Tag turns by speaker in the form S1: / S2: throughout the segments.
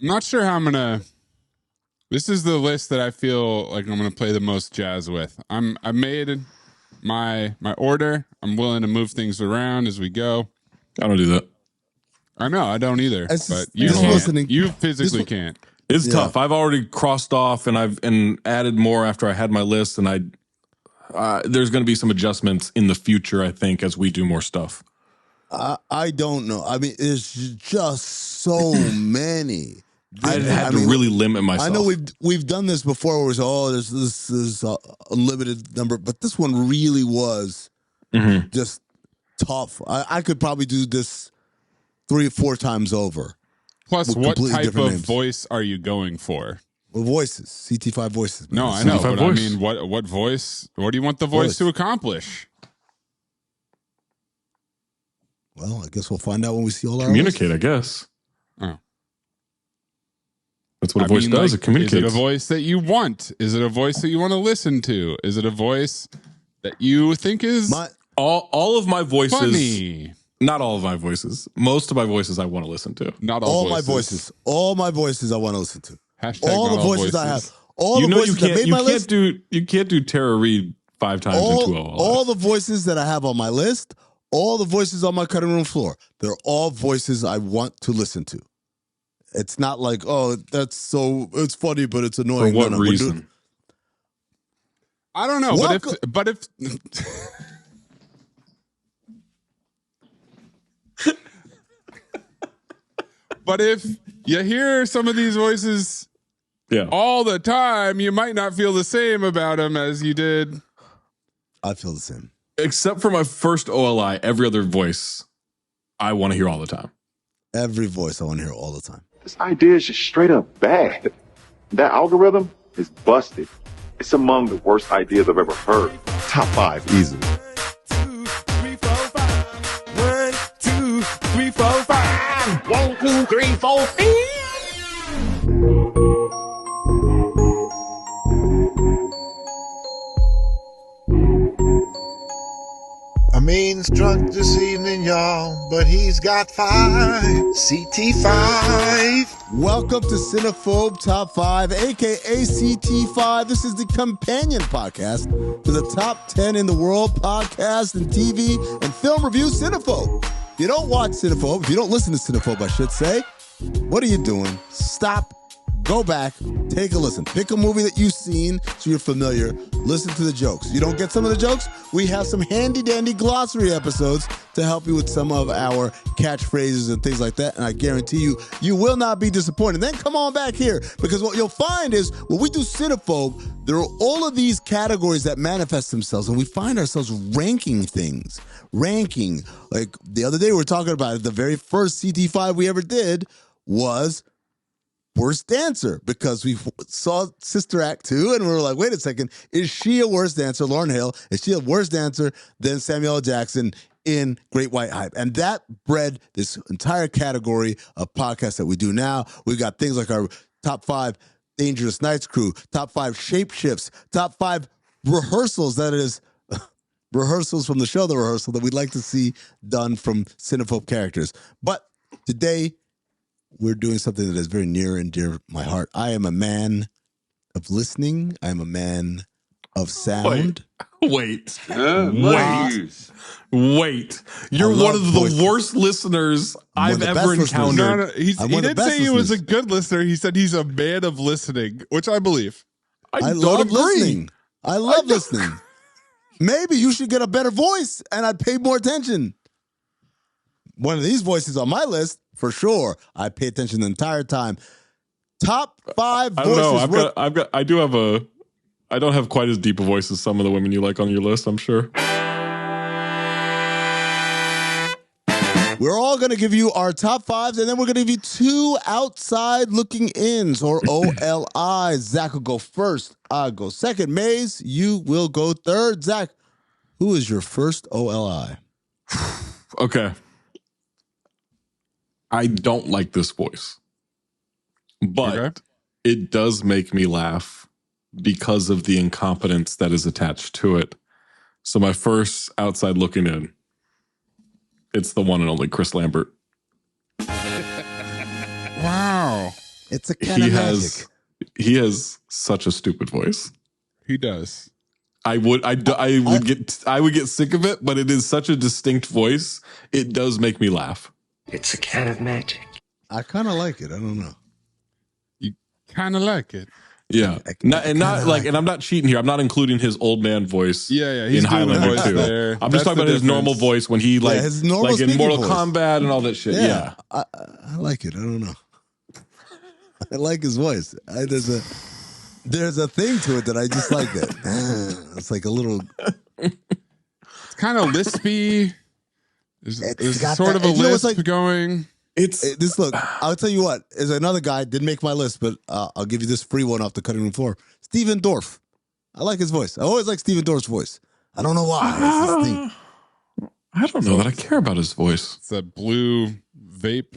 S1: I'm not sure how I'm gonna. This is the list that I feel like I'm gonna play the most jazz with. I made my order. I'm willing to move things around as we go.
S2: I don't do that.
S1: I know I don't either, but you
S3: just
S1: can't.
S3: listening.
S1: You physically can't.
S2: It's tough. I've already crossed off and added more after I had my list, and there's going to be some adjustments in the future, I think, as we do more stuff.
S3: I don't know. I mean, it's just so many.
S2: I had to really limit myself.
S3: I know we've done this before where we say, this is a limited number, but this one really was just tough. I could probably do this 3 or 4 times over.
S1: Plus, what type of voice are you going for?
S3: Well, voices, CT5 voices.
S1: Man. No, I know, but voice. I mean, what voice? What do you want the voice to accomplish?
S3: Well, I guess we'll find out when we see all our
S2: communicate. I guess.
S1: Oh,
S2: that's what a voice does. It communicates.
S1: Is it a voice that you want? Is it a voice that you want to listen to? Is it a voice that you think is
S2: all of my voices?
S1: Funny.
S2: Not all of my voices. Most of my voices I want to listen to.
S1: Not all
S3: my voices. All my voices I want to listen to.
S1: Hashtag
S3: all the voices I have. All the voices that made my list.
S2: You can't do Tara Reid 5 times in 2 hours.
S3: All the voices that I have on my list, all the voices on my cutting room floor, they're all voices I want to listen to. It's not like, it's funny, but it's annoying.
S2: For what reason?
S1: I don't know, but if but if you hear some of these voices all the time, you might not feel the same about them as you did.
S3: I feel the same.
S2: Except for my first OLI, every other voice I want to hear all the time.
S3: Every voice I want to hear all the time.
S4: This idea is just straight up bad. That algorithm is busted. It's among the worst ideas I've ever heard. Top 5, easily.
S5: 1, 2, 3, 4, 5. 1, 2, 3, 4, 5. 1, 2, 3, 4, 5.
S6: Amin's drunk this evening, y'all, but he's got 5. CT5.
S3: Welcome to Cinephobe Top 5, a.k.a. CT5. This is the companion podcast to the top 10 in the world podcast and TV and film review Cinephobe. If you don't watch Cinephobe, if you don't listen to Cinephobe, I should say, what are you doing? Stop. Go back, take a listen. Pick a movie that you've seen so you're familiar. Listen to the jokes. You don't get some of the jokes? We have some handy-dandy glossary episodes to help you with some of our catchphrases and things like that. And I guarantee you, you will not be disappointed. Then come on back here, because what you'll find is when we do Cinephobe, there are all of these categories that manifest themselves, and we find ourselves ranking things. Ranking. Like the other day we were talking about it, the very first CT5 we ever did was worst dancer, because we saw Sister Act 2 and we were like, wait a second, is she a worse dancer, Lauryn Hill? Is she a worse dancer than Samuel L. Jackson in Great White Hype? And that bred this entire category of podcasts that we do now. We've got things like our top 5 Dangerous Nights crew, top 5 shapeshifts, top 5 rehearsals, that is, rehearsals from the show, The Rehearsal, that we'd like to see done from Cinephobe characters. But today, we're doing something that is very near and dear to my heart. I am a man of listening. I am a man of sound.
S2: Wait. You're one of the worst listeners I've ever encountered.
S1: No, he didn't say he was a good listener. He said he's a man of listening, which I believe.
S3: I love listening. I love listening. Maybe you should get a better voice and I'd pay more attention. One of these voices on my list, for sure, I pay attention the entire time. Top 5 voices.
S2: I don't have quite as deep a voice as some of the women you like on your list, I'm sure.
S3: We're all going to give you our top 5s, and then we're going to give you 2 outside looking ins, or OLIs. Zach will go first. I'll go second. Mayes, you will go third. Zach, who is your first OLI?
S2: Okay. I don't like this voice, but it does make me laugh because of the incompetence that is attached to it. So my first outside looking in, it's the one and only Chris Lambert.
S1: Wow.
S3: It's a kind of magic.
S2: He has such a stupid voice.
S1: He does.
S2: I would get sick of it, but it is such a distinct voice. It does make me laugh.
S7: It's a kind of magic.
S3: I kind of like it. I don't know.
S1: You kind of like it.
S2: Yeah, and I'm not cheating here. I'm not including his old man voice.
S1: Yeah, he's
S2: in Highlander too.
S1: There.
S2: I'm just talking about his normal voice when he
S3: his normal
S2: in Mortal
S3: voice.
S2: Kombat and all that shit. Yeah.
S3: I like it. I don't know. I like his voice. There's a thing to it that I just like. That it's like a little.
S1: It's kind of lispy. There's
S3: got
S1: sort
S3: that,
S1: of a lisp
S3: like,
S1: going.
S3: This look. I'll tell you what. There's another guy didn't make my list, but I'll give you this free one off the cutting room floor. Steven Dorff. I like his voice. I always like Steven Dorff's voice. I don't know why. It's this thing.
S2: I don't know that I care about his voice.
S1: It's a blue vape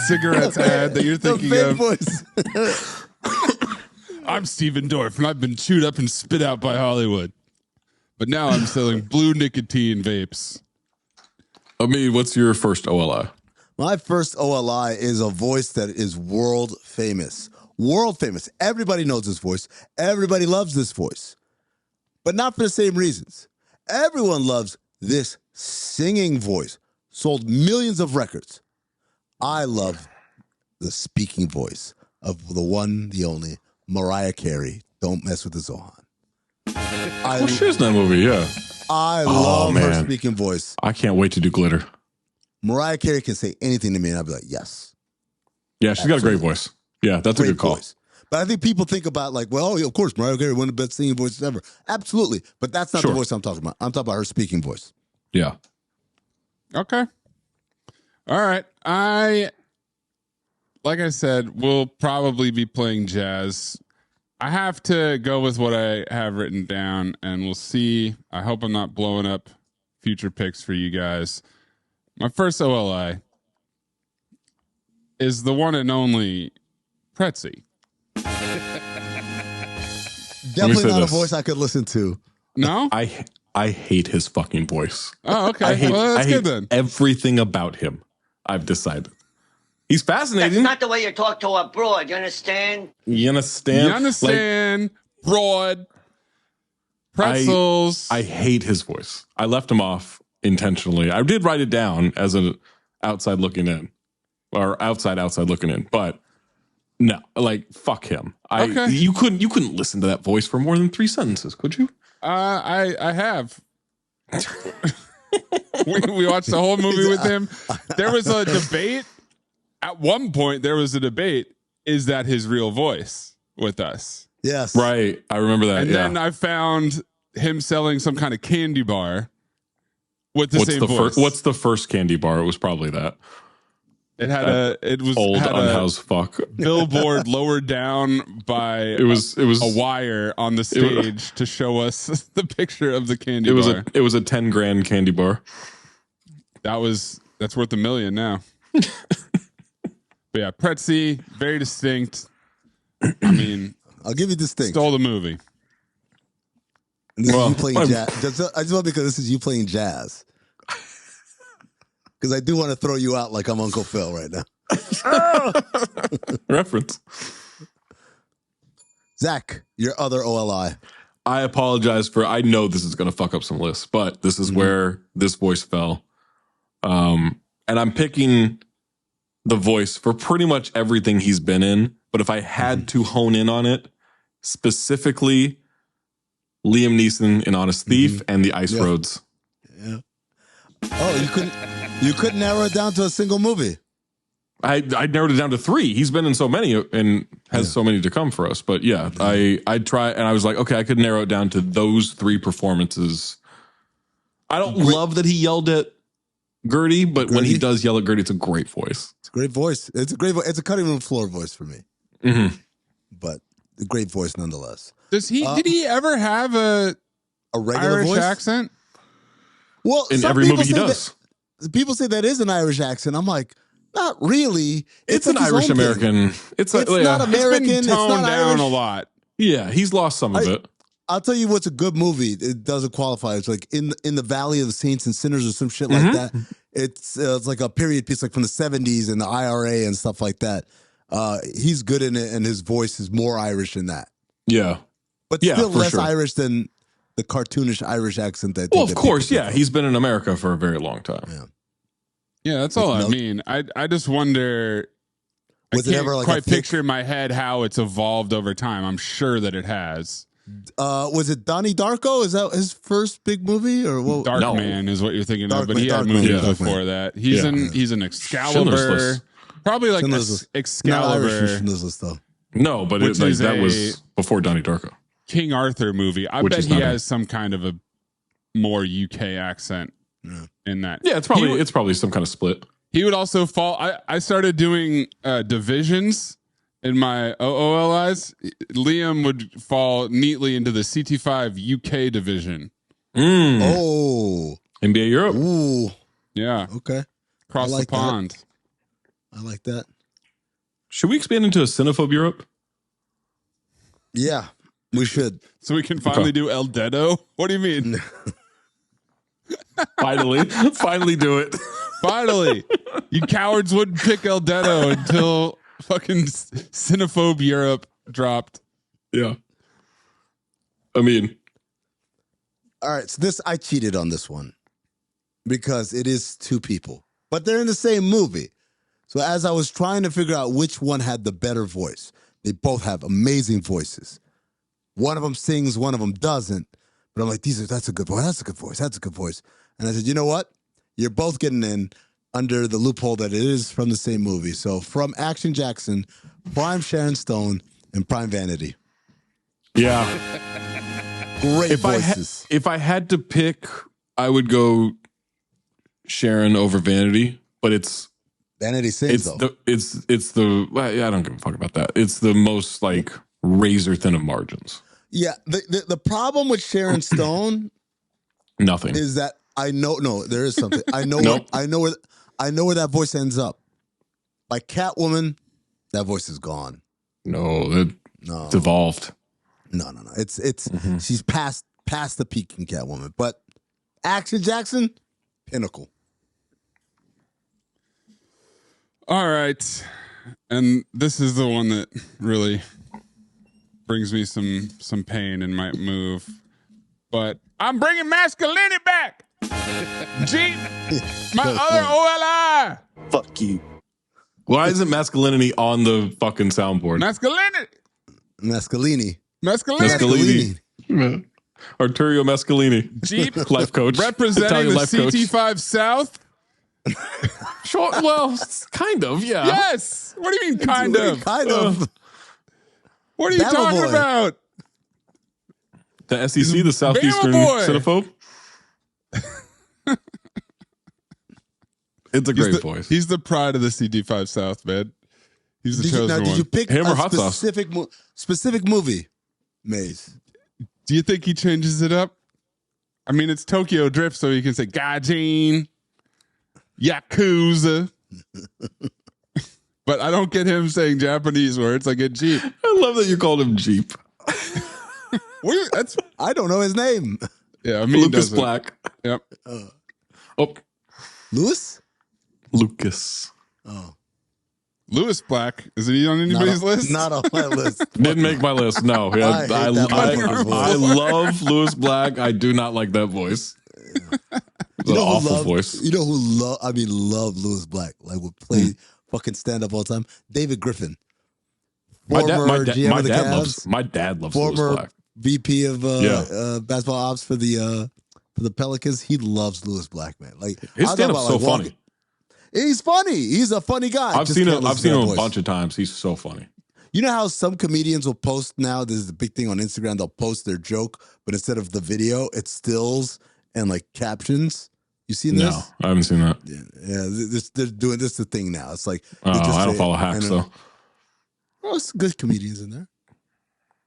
S1: cigarettes ad that you're thinking of.
S3: Voice.
S1: I'm Steven Dorff, and I've been chewed up and spit out by Hollywood. But now I'm selling blue nicotine vapes.
S2: I mean, what's your first OLI?
S3: My first OLI is a voice that is world famous. World famous. Everybody knows this voice. Everybody loves this voice. But not for the same reasons. Everyone loves this singing voice. Sold millions of records. I love the speaking voice of the one, the only, Mariah Carey. Don't mess with the Zohan.
S2: She was in that movie, yeah.
S3: I love her speaking voice.
S2: I can't wait to do Glitter.
S3: Mariah Carey can say anything to me, and I'll be like, yes.
S2: Yeah, she's got a great voice. Yeah, that's a good call.
S3: Voice. But I think people think about like, well, of course, Mariah Carey, one of the best singing voices ever. Absolutely. But that's not the voice I'm talking about. I'm talking about her speaking voice.
S2: Yeah.
S1: Okay. All right. Like I said, we'll probably be playing jazz. I have to go with what I have written down, and we'll see. I hope I'm not blowing up future picks for you guys. My first OLI is the one and only Pretzi.
S3: Definitely not a voice I could listen to.
S1: No?
S2: I hate his fucking voice.
S1: Oh, okay. That's good then.
S2: Everything about him, I've decided. He's fascinating.
S8: That's not the way you talk to a broad, you understand?
S2: You understand?
S1: You understand? Broad. Pretzels.
S2: I hate his voice. I left him off intentionally. I did write it down as an outside looking in. Or outside looking in. But no, like, fuck him.
S1: Okay.
S2: You couldn't listen to that voice for more than 3 sentences, could you?
S1: I have. we watched the whole movie with him. There was a debate. At one point, there was a debate. Is that his real voice with us?
S3: Yes.
S2: Right. I remember that.
S1: And then I found him selling some kind of candy bar with the same voice.
S2: What's the first candy bar? It was probably that.
S1: It had
S2: unhoused fuck
S1: billboard lowered down by
S2: it was
S1: a wire on the stage to show us the picture of the candy bar.
S2: It was a 10 grand candy bar.
S1: That's worth $1 million now. But yeah, Pretzi, very distinct. I mean,
S3: I'll give you distinct.
S1: Stole the movie.
S3: And this is you playing jazz. I just want because this is you playing jazz. Because I do want to throw you out like I'm Uncle Phil right now.
S2: Reference.
S3: Zach, your other OLI.
S2: I apologize I know this is going to fuck up some lists, but this is where this voice fell. And I'm picking the voice for pretty much everything he's been in. But if I had to hone in on it, specifically Liam Neeson in Honest Thief and The Ice Roads.
S3: Yeah. Oh, you couldn't narrow it down to a single movie.
S2: I narrowed it down to 3. He's been in so many and has so many to come for us. But yeah, I try and I was like, okay, I could narrow it down to those 3 performances. I don't love that he yelled at Gertie, but when he does yell at Gertie, it's a great voice.
S3: It's a great voice. It's a great voice. It's a cutting room floor voice for me.
S2: Mm-hmm.
S3: But a great voice nonetheless.
S1: Did he ever have a
S3: regular
S1: Irish
S3: voice?
S1: accent?
S3: Well,
S2: in every movie he does.
S3: People say that is an Irish accent. I'm like, not really.
S2: It's an Irish American. It's not
S3: American.
S1: It's been toned down
S3: Irish.
S1: a lot.
S2: Yeah, he's lost some of it.
S3: I'll tell you what's a good movie. It doesn't qualify. It's like in the Valley of the Saints and Sinners or some shit like that. It's like a period piece, like from the 70s and the IRA and stuff like that. He's good in it, and his voice is more Irish than that.
S2: Yeah.
S3: But still less Irish than the cartoonish Irish accent that.
S2: Well, of course, yeah. He's been in America for a very long time.
S1: Yeah, that's all I mean. I just wonder. I can't quite picture in my head how it's evolved over time. I'm sure that it has.
S3: Was it Donnie Darko? Is that his first big movie, or what?
S1: Darkman is what you're thinking of, but he had movies before that. He's in Excalibur, probably like Excalibur.
S2: No, but that was before Donnie Darko.
S1: King Arthur movie. I bet he has some kind of a more UK accent in that.
S2: Yeah, it's probably some kind of split.
S1: He would also fall. I started doing divisions in my OOLIs. Liam would fall neatly into the CT5 UK division.
S3: Oh,
S2: NBA Europe.
S3: Ooh,
S1: yeah.
S3: Okay,
S1: across the pond.
S3: I like that.
S2: Should we expand into a Cinephobe Europe?
S3: Yeah, we should.
S1: So we can finally do El Dedo? What do you mean?
S2: Finally do it.
S1: Finally. You cowards wouldn't pick El Dedo until fucking Cinephobe Europe dropped.
S2: Yeah. I mean.
S3: All right, so I cheated on this one because it is two people, but they're in the same movie. So as I was trying to figure out which one had the better voice, they both have amazing voices. One of them sings, one of them doesn't. But I'm like, that's a good voice. That's a good voice. That's a good voice. And I said, you know what? You're both getting in under the loophole that it is from the same movie. So from Action Jackson, prime Sharon Stone, and prime Vanity.
S2: Yeah.
S3: Great voices.
S2: If I had to pick, I would go Sharon over Vanity. But it's
S3: Vanity sings though.
S2: I don't give a fuck about that. It's the most like razor thin of margins.
S3: Yeah, the problem with Sharon Stone,
S2: nothing
S3: is that there is something. I know I know where that voice ends up. Like Catwoman, that voice is gone.
S2: It's evolved.
S3: No. It's she's past the peak in Catwoman. But Action Jackson, pinnacle.
S1: All right. And this is the one that really brings me some pain and might move. But I'm bringing masculinity back. Jeep, my other OLI.
S3: Fuck you.
S2: Why isn't masculinity on the fucking soundboard?
S3: Mascalini.
S2: Arturo Mascalini.
S1: Jeep,
S2: life coach.
S1: Representing the CT5 South.
S2: Sure, well, kind of, yeah.
S1: Yes. What do you mean, kind of?
S3: Kind of.
S1: What are you talking about?
S2: The SEC, the Southeastern Cinephobe. It's a great voice.
S1: He's the pride of the CT5 South, man. He's the chosen one.
S3: Did you pick
S2: him or
S3: a
S2: hot
S3: specific movie, Maze?
S1: Do you think he changes it up? I mean, it's Tokyo Drift, so you can say Gaijin, Yakuza. But I don't get him saying Japanese words. I get Jeep.
S2: I love that you called him Jeep.
S3: I don't know his name.
S1: Yeah, I mean
S2: Lucas Black.
S1: Yep.
S3: Lucas.
S2: Oh,
S1: Lewis Black. Is he on anybody's list?
S3: Not on my list.
S2: Didn't make my list. No, I love Lewis Black. I do not like that voice. It's an awful voice.
S3: You know who love Lewis Black? Like would play fucking stand up all the time. David Griffin.
S2: My dad loves Lewis Black.
S3: VP of basketball ops for the Pelicans. He loves Lewis Black, man. Like
S2: his stand up's so funny.
S3: He's funny. He's a funny guy.
S2: I've seen him a bunch of times. He's so funny.
S3: You know how some comedians will post now? This is the big thing on Instagram. They'll post their joke, but instead of the video, it's stills and like captions. You seen this?
S2: No, I haven't seen that.
S3: Yeah. They're doing this. The thing now. It's like
S2: I don't follow hacks though.
S3: Well, some good comedians in there.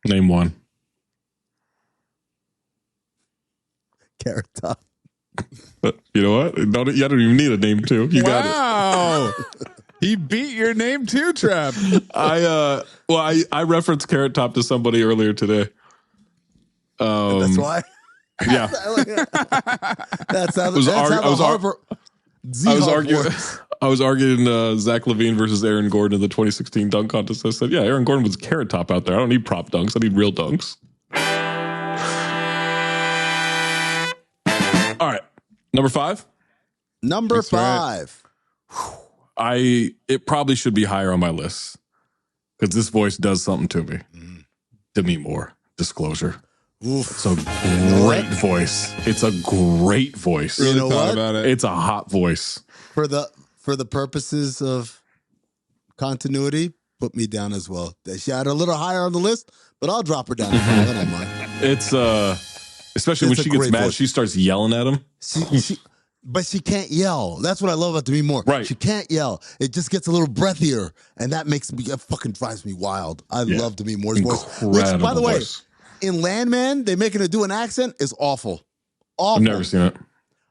S2: Name one.
S3: Carrot Top.
S2: You know what? You don't even need a name two. You got
S1: it. He beat your name too, Trap.
S2: I referenced Carrot Top to somebody earlier today.
S3: That's why.
S2: Yeah.
S3: That's how Harper.
S2: I I was arguing Zach LaVine versus Aaron Gordon in the 2016 dunk contest. I said, yeah, Aaron Gordon was Carrot Top out there. I don't need prop dunks. I need real dunks. All right. Number 5.
S3: Number 5.
S2: Right. It probably should be higher on my list because this voice does something to me. Demi Moore, Disclosure.
S3: Oof.
S2: It's a great voice. It's a great voice.
S1: Really
S3: You know
S1: thought
S3: what?
S1: about it.
S2: It's a hot voice.
S3: For the purposes of continuity, put me down as well. She had a little higher on the list, but I'll drop her down. I don't mind.
S2: It's especially
S3: It's
S2: when
S3: a
S2: she gets
S3: great
S2: mad,
S3: voice.
S2: she starts yelling at him.
S3: But she can't yell. That's what I love about Demi Moore.
S2: Right.
S3: She can't yell. It just gets a little breathier, and that fucking drives me wild. I love Demi Moore's voice. Which, by the way, in Landman, they making her do an accent is awful. Awful.
S2: I've never seen it.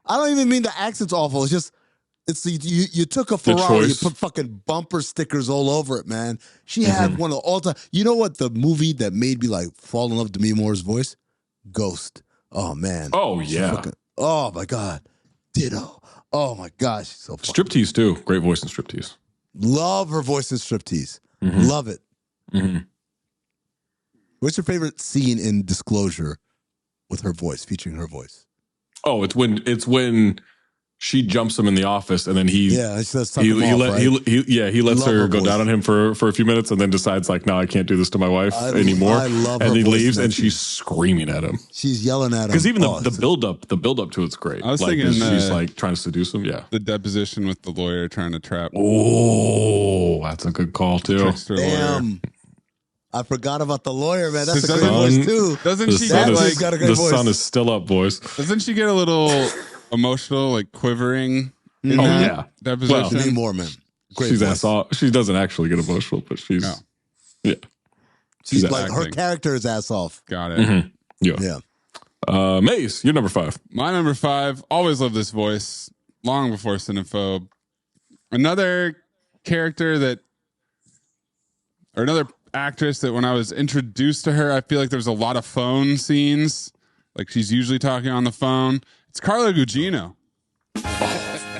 S3: I don't even mean the accent's awful. It's just you took a Ferrari, you put fucking bumper stickers all over it, man. She had one of the all time. You know what the movie that made me like fall in love with Demi Moore's voice? Ghost. Oh man.
S2: Oh yeah.
S3: Oh my god. Ditto. Oh my gosh. She's so fun.
S2: Striptease too. Great voice in Striptease.
S3: Love her voice in Striptease. Love it. What's your favorite scene in Disclosure with her voice, featuring her voice?
S2: Oh, it's when she jumps him in the office and then he lets her go down on him for a few minutes and then decides like, no, I can't do this to my wife anymore.
S3: I love her
S2: and he
S3: voice
S2: leaves
S3: in
S2: and
S3: that
S2: she's screaming at him.
S3: She's yelling at him.
S2: Because even the build up to it's great.
S1: I was
S2: like,
S1: thinking
S2: she's like trying to seduce him. Yeah.
S1: The deposition with the lawyer trying to trap.
S2: Oh, that's a good call too.
S1: Trickster lawyer.
S3: Damn. I forgot about the lawyer, man. That's
S1: The
S3: a great
S1: sun-
S3: voice too.
S1: Doesn't
S2: The
S1: she
S2: sun
S1: get
S2: is-
S1: like
S3: got a great
S2: the
S3: voice.
S2: sun is still up, boys.
S1: doesn't she get a little emotional, like quivering in
S2: Oh
S1: that
S2: yeah.
S1: deposition?
S3: Demi Moore, man. Great
S2: She's
S3: voice.
S2: ass off. She doesn't actually get emotional, but she's
S1: No.
S2: yeah.
S3: She's like
S1: acting.
S3: her character is ass off.
S1: Got it.
S2: Yeah.
S3: Yeah.
S2: Mace, you're number 5.
S1: My number 5, always loved this voice, long before Cinephobe. Another character another actress that when I was introduced to her, I feel like there was a lot of phone scenes. Like she's usually talking on the phone. It's Carla Gugino.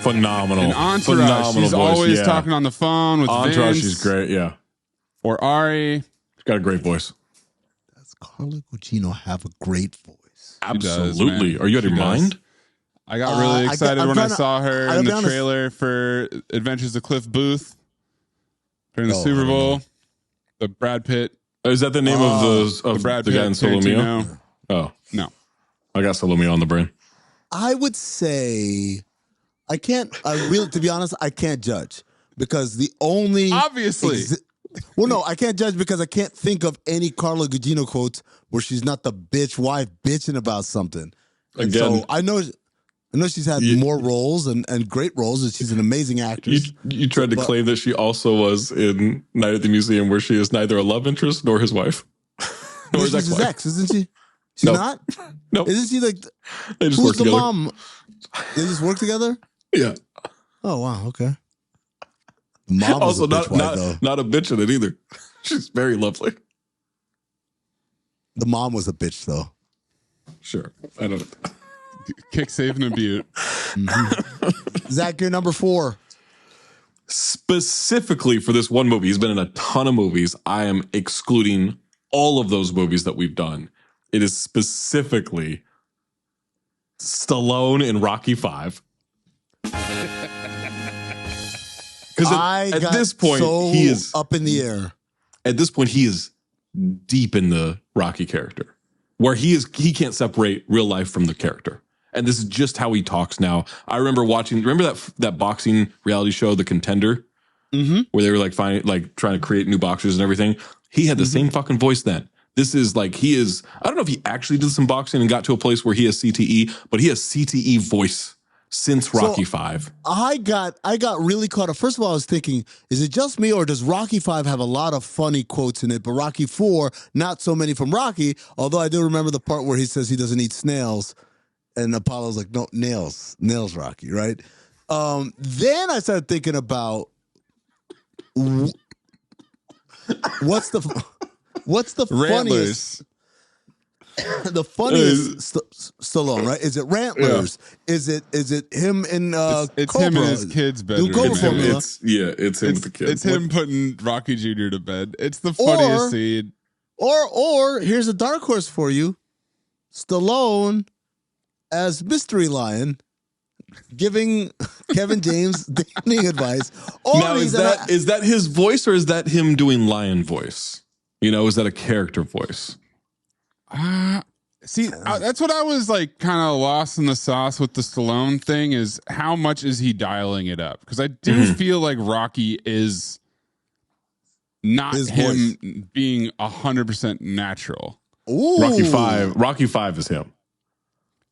S2: Phenomenal.
S1: In Entourage,
S2: Phenomenal
S1: she's
S2: voice,
S1: always
S2: yeah.
S1: talking on the phone with
S2: Entourage,
S1: Vince
S2: she's great, yeah.
S1: or Ari.
S2: She's got a great voice.
S3: Does Carla Gugino have a great voice?
S2: Absolutely.
S1: man.
S2: Are you out of
S1: She
S2: your
S1: does.
S2: mind?
S1: I got really excited
S3: I'm
S1: when I
S3: trying to-
S1: saw her
S3: I'll
S1: in
S3: be
S1: the
S3: honest.
S1: trailer for Adventures of Cliff Booth during the
S3: Oh,
S1: Super
S3: I don't
S1: Bowl.
S3: know.
S1: The Brad Pitt.
S2: Is that the name of
S1: The Brad
S2: the
S1: Pitt.
S2: guy in Solo Mio?
S1: Tarantino.
S2: Oh,
S1: No.
S2: I got Solo Mio on the brain.
S3: I would say to be honest, I can't judge because the only
S1: Obviously.
S3: well, no, I can't judge because I can't think of any Carla Gugino quotes where she's not the bitch wife bitching about something. And
S2: Again.
S3: so I know she's had more roles and great roles, and she's an amazing actress.
S2: You tried to claim that she also was in Night at the Museum where she is neither a love interest nor his wife.
S3: No,
S2: nor
S3: she's his
S2: ex-wife.
S3: ex, isn't she? She's
S2: No.
S3: not?
S2: No.
S3: Isn't she like,
S2: They just
S3: who's
S2: work
S3: the
S2: together.
S3: mom? They just work together?
S2: Yeah.
S3: Oh, wow, okay. The mom was
S2: Also,
S3: a bitch wife, though.
S2: not a bitch in it either. She's very lovely.
S3: The mom was a bitch, though.
S2: Sure. I don't know.
S1: Kick, save, and abute.
S3: Zach, you're number 4.
S2: Specifically for this one movie, he's been in a ton of movies. I am excluding all of those movies that we've done. It is specifically Stallone in Rocky 5. Because at this point, he is
S3: up in the air.
S2: At this point, he is deep in the Rocky character, where he can't separate real life from the character. And this is just how he talks now. I remember remember that boxing reality show, The Contender, where they were like trying to create new boxers and everything. He had the same fucking voice then. This is like, I don't know if he actually did some boxing and got to a place where he has CTE, but he has CTE voice since Rocky 5.
S3: I got really caught up. First of all, I was thinking, is it just me or does Rocky 5 have a lot of funny quotes in it? But Rocky 4, not so many from Rocky, although I do remember the part where he says he doesn't eat snails. And Apollo's like, no, nails, Rocky, right? Then I started thinking about what's the
S1: Rattlers.
S3: funniest Stallone, right? Is it Rantlers? Yeah. Is it him in
S1: it's
S3: Cobra?
S1: Him in his kid's bedroom.
S3: It's him
S2: with the kids.
S1: It's him putting Rocky Jr. to bed. It's the funniest scene.
S3: Or here's a dark horse for you. Stallone as Mystery Lion giving Kevin James dating advice. Or
S2: now, is that his voice or is that him doing lion voice? You know, is that a character voice?
S1: See, that's what I was like kind of lost in the sauce with the Stallone thing is how much is he dialing it up? Because I do feel like Rocky is not his him voice being 100% natural.
S3: Ooh.
S2: Rocky 5 is him.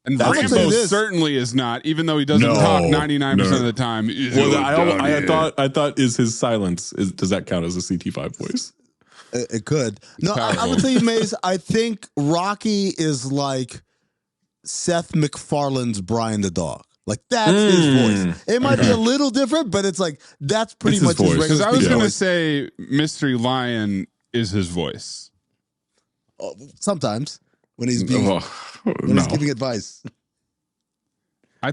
S1: And Rambo certainly is not, even though he doesn't talk 99% of the time.
S2: Well, I thought is his silence, does that count as a CT5 voice?
S3: It could. No, I would tell you, Maze, I think Rocky is like Seth MacFarlane's Brian the Dog. Like, that's his voice. It might be a little different, but it's like, that's pretty much his voice.
S1: Because I was going to say Mystery Lion is his voice.
S3: Sometimes when he's being, he's giving advice.
S1: I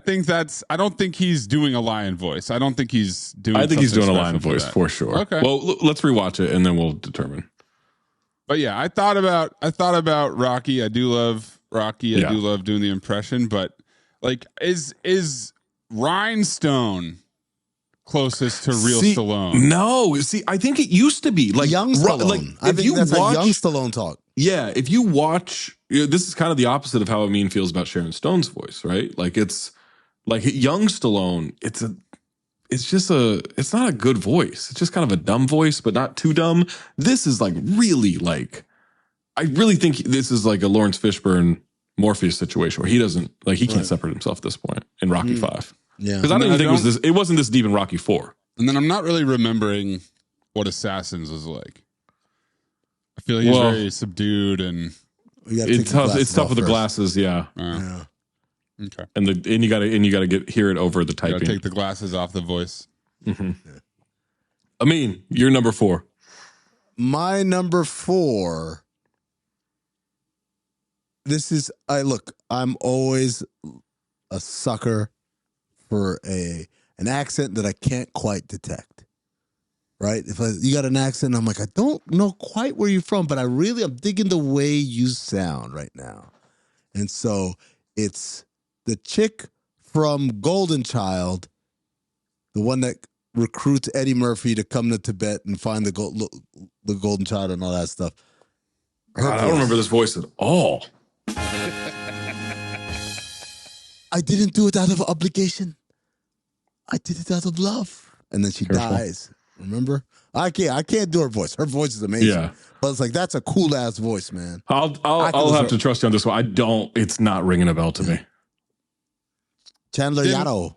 S1: don't think he's doing a lion voice. I think he's doing a lion
S2: voice for sure.
S1: Okay.
S2: Well, let's rewatch it and then we'll determine.
S1: But yeah, I thought about Rocky. I do love Rocky. I do love doing the impression, but like is Rhinestone closest to real Stallone?
S2: No. See, I think it used to be like
S3: young Stallone. I think that's how young Stallone talk.
S2: Yeah, if you watch, this is kind of the opposite of how Amin feels about Sharon Stone's voice, right? Like it's like young Stallone, it's not a good voice. It's just kind of a dumb voice, but not too dumb. This is like really like, I really think this is like a Lawrence Fishburne Morpheus situation where he can't separate himself at this point in Rocky 5.
S3: Yeah.
S2: Because I don't even think it wasn't this deep in Rocky 4.
S1: And then I'm not really remembering what Assassins was like. I feel like he's very subdued and
S2: it's tough with the glasses, yeah.
S1: Okay.
S2: And you gotta hear it over the typing.
S1: Take the glasses off the voice.
S2: Mm-hmm. Amin, you're number 4.
S3: My number 4. I'm always a sucker for an accent that I can't quite detect. Right? If you got an accent, I'm like, I don't know quite where you're from, but I'm digging the way you sound right now. And so it's the chick from Golden Child, the one that recruits Eddie Murphy to come to Tibet and find the Golden Child and all that stuff.
S2: God, I don't remember this voice at all.
S3: I didn't do it out of obligation. I did it out of love. And then she dies. Remember? I can't do her voice. Her voice is amazing. Yeah. But it's like, that's a cool ass voice, man.
S2: I'll have to trust you on this one. It's not ringing a bell to me.
S3: Chandler Yarrow.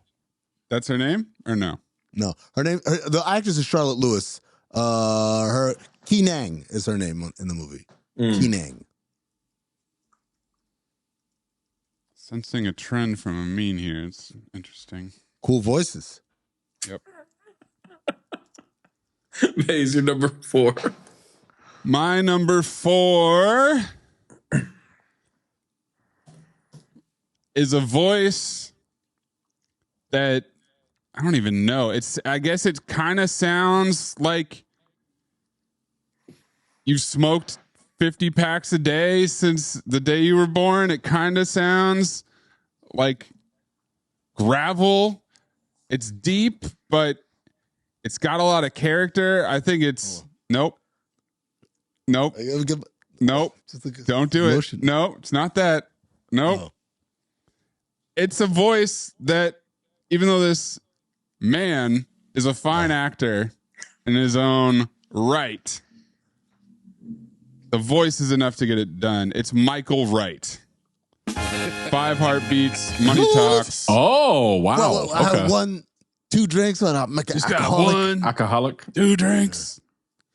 S1: That's her name or no?
S3: No. The actress is Charlotte Lewis. Her Keenang is her name in the movie. Keenang.
S1: Sensing a trend from Amin here. It's interesting.
S3: Cool voices.
S1: Yep.
S2: Mayes, your number 4.
S1: My number 4 is a voice that I don't even know. I guess it kind of sounds like you've smoked 50 packs a day since the day you were born. It kind of sounds like gravel. It's deep, but it's got a lot of character. I think it's nope. Don't do it. No, it's not that. Nope. Oh. It's a voice that, even though this man is a fine actor in his own right, the voice is enough to get it done. It's Michael Wright. 5 Heartbeats, Money Talks.
S2: Oh, wow.
S3: Well, I have 2 drinks on I'm
S1: Just got 1
S2: alcoholic.
S1: 2 drinks.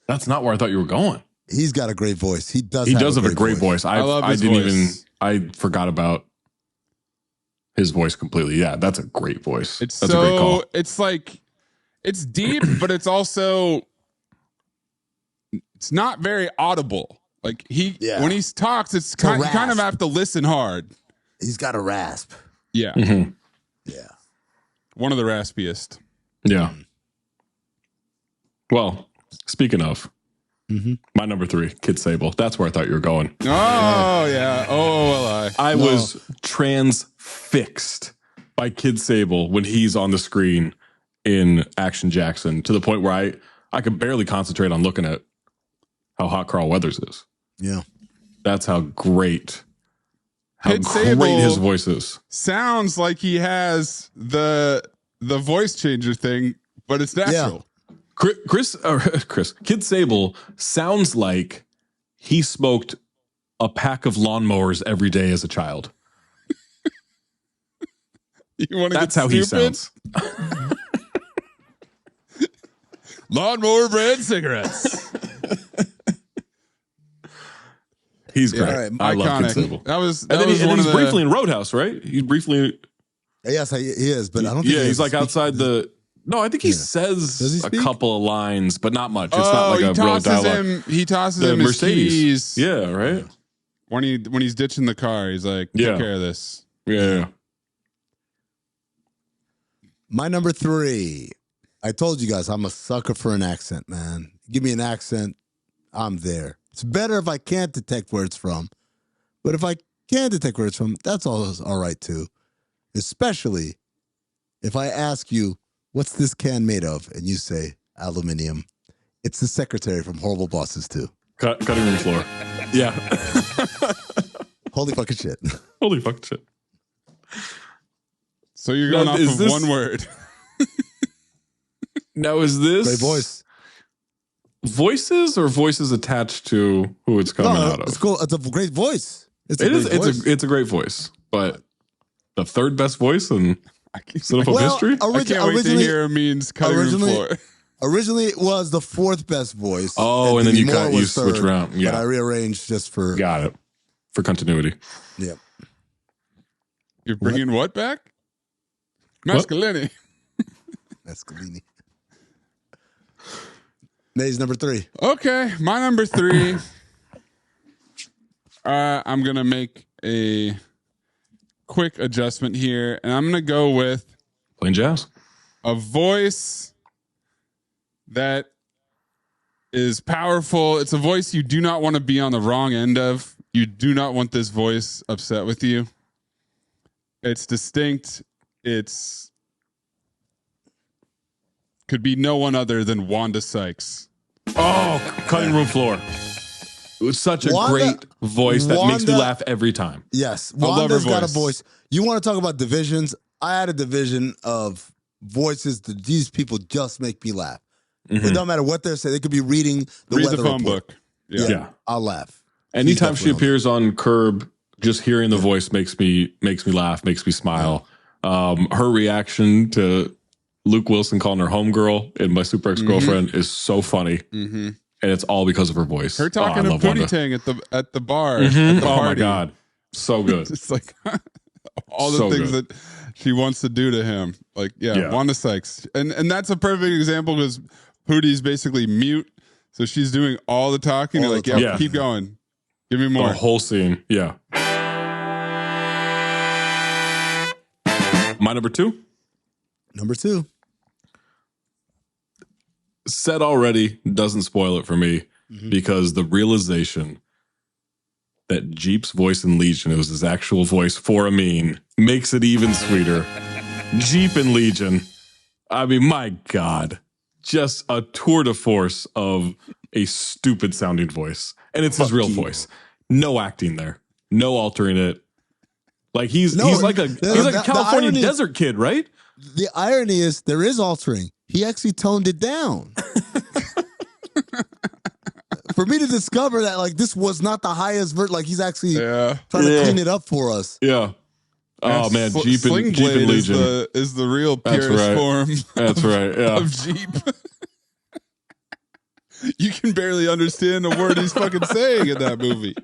S2: That's not where I thought you were going.
S3: He's got a great voice. He does have a great voice.
S2: I love his voice. I forgot about his voice completely. Yeah, that's a great voice. That's a great call.
S1: It's like, it's deep, but it's also, it's not very audible. Like when he talks, it's kind of have to listen hard.
S3: He's got a rasp.
S1: Yeah.
S3: Yeah.
S1: One of the raspiest.
S2: Yeah. Well, speaking of, my number 3, Kid Sable. That's where I thought you were going.
S1: Oh, yeah. Oh, well,
S2: I was transfixed by Kid Sable when he's on the screen in Action Jackson, to the point where I could barely concentrate on looking at how hot Carl Weathers is.
S3: Yeah.
S2: That's how great
S1: Kid Sable
S2: his voice is.
S1: Sounds like he has the voice changer thing, but it's natural.
S2: Kid Sable sounds like he smoked a pack of lawnmowers every day as a child.
S1: That's how he sounds. Lawnmower brand cigarettes.
S2: He's great.
S3: Right,
S2: I love Kid Sable.
S1: That was
S2: and then he's briefly in Roadhouse, right? He's briefly.
S3: Yes, he is, but I don't think
S2: he's like outside the. No, I think he says a couple of lines, but not much. It's not like a real dialogue.
S1: He tosses him his keys.
S2: Yeah, right.
S1: When he's ditching the car, he's like, take care of this.
S2: Yeah.
S3: My number 3. I told you guys I'm a sucker for an accent, man. Give me an accent, I'm there. It's better if I can't detect where it's from. But if I can detect where it's from, that's all right too. Especially if I ask you, what's this can made of? And you say, aluminum. It's the secretary from Horrible Bosses 2.
S2: Cutting room floor. Yeah.
S3: Holy fucking shit.
S2: Holy fucking shit.
S1: So you're going off of one word.
S2: Now, is this
S3: great voice?
S2: Voices or voices attached to who it's coming out of?
S3: It's cool. It's a great voice.
S2: It's a great voice, but the third best voice in Cinephobe history.
S1: I can't wait to hear Amin's cutting room floor.
S3: Originally, it was the 4th best voice.
S2: Oh, and then you switch around. Yeah,
S3: but I rearranged just for
S2: for continuity.
S3: Yeah.
S1: You're bringing what back? Mascalini.
S3: Mascalini. May's number 3.
S1: Okay, my number 3. I'm gonna make a quick adjustment here, and I'm gonna go with
S2: playing jazz.
S1: A voice that is powerful. It's a voice you do not want to be on the wrong end of. You do not want this voice upset with you. It's distinct. Could be no one other than Wanda Sykes.
S2: Oh, cutting room floor. It was such a great voice that makes me laugh every time.
S3: Yes. Wanda's got a voice. You want to talk about divisions? I had a division of voices that these people just make me laugh. It don't matter what they're saying. They could be reading the weather
S1: phone
S3: report.
S1: book.
S3: Yeah. I'll laugh.
S2: Anytime she appears on Curb, just hearing the voice makes me laugh, makes me smile. Her reaction to Luke Wilson calling her homegirl in My Super Ex-Girlfriend is so funny. And it's all because of her voice.
S1: Her talking to Pootie Tang at the bar. At the
S2: oh my God. So good.
S1: It's like all the things that she wants to do to him. Like, Wanda Sykes. And that's a perfect example because Pootie's basically mute. So she's doing all the talking. You're like, keep going. Give me more.
S2: The whole scene. Yeah. My number 2?
S3: Number 2.
S2: Said already doesn't spoil it for me because the realization that Jeep's voice in Legion was his actual voice for Amin makes it even sweeter. Jeep in Legion. I mean, my God. Just a tour de force of a stupid sounding voice. And it's his real voice. No acting there. No altering it. Like he's like a California desert kid, right?
S3: The irony is there is altering. He actually toned it down. For me to discover that, like, this was not the highest version, like, he's actually trying to clean it up for us.
S2: Yeah. Oh, man. Jeep and Legion
S1: is the real purest form.
S2: That's right. Yeah.
S1: Of Jeep. You can barely understand a word he's fucking saying in that movie.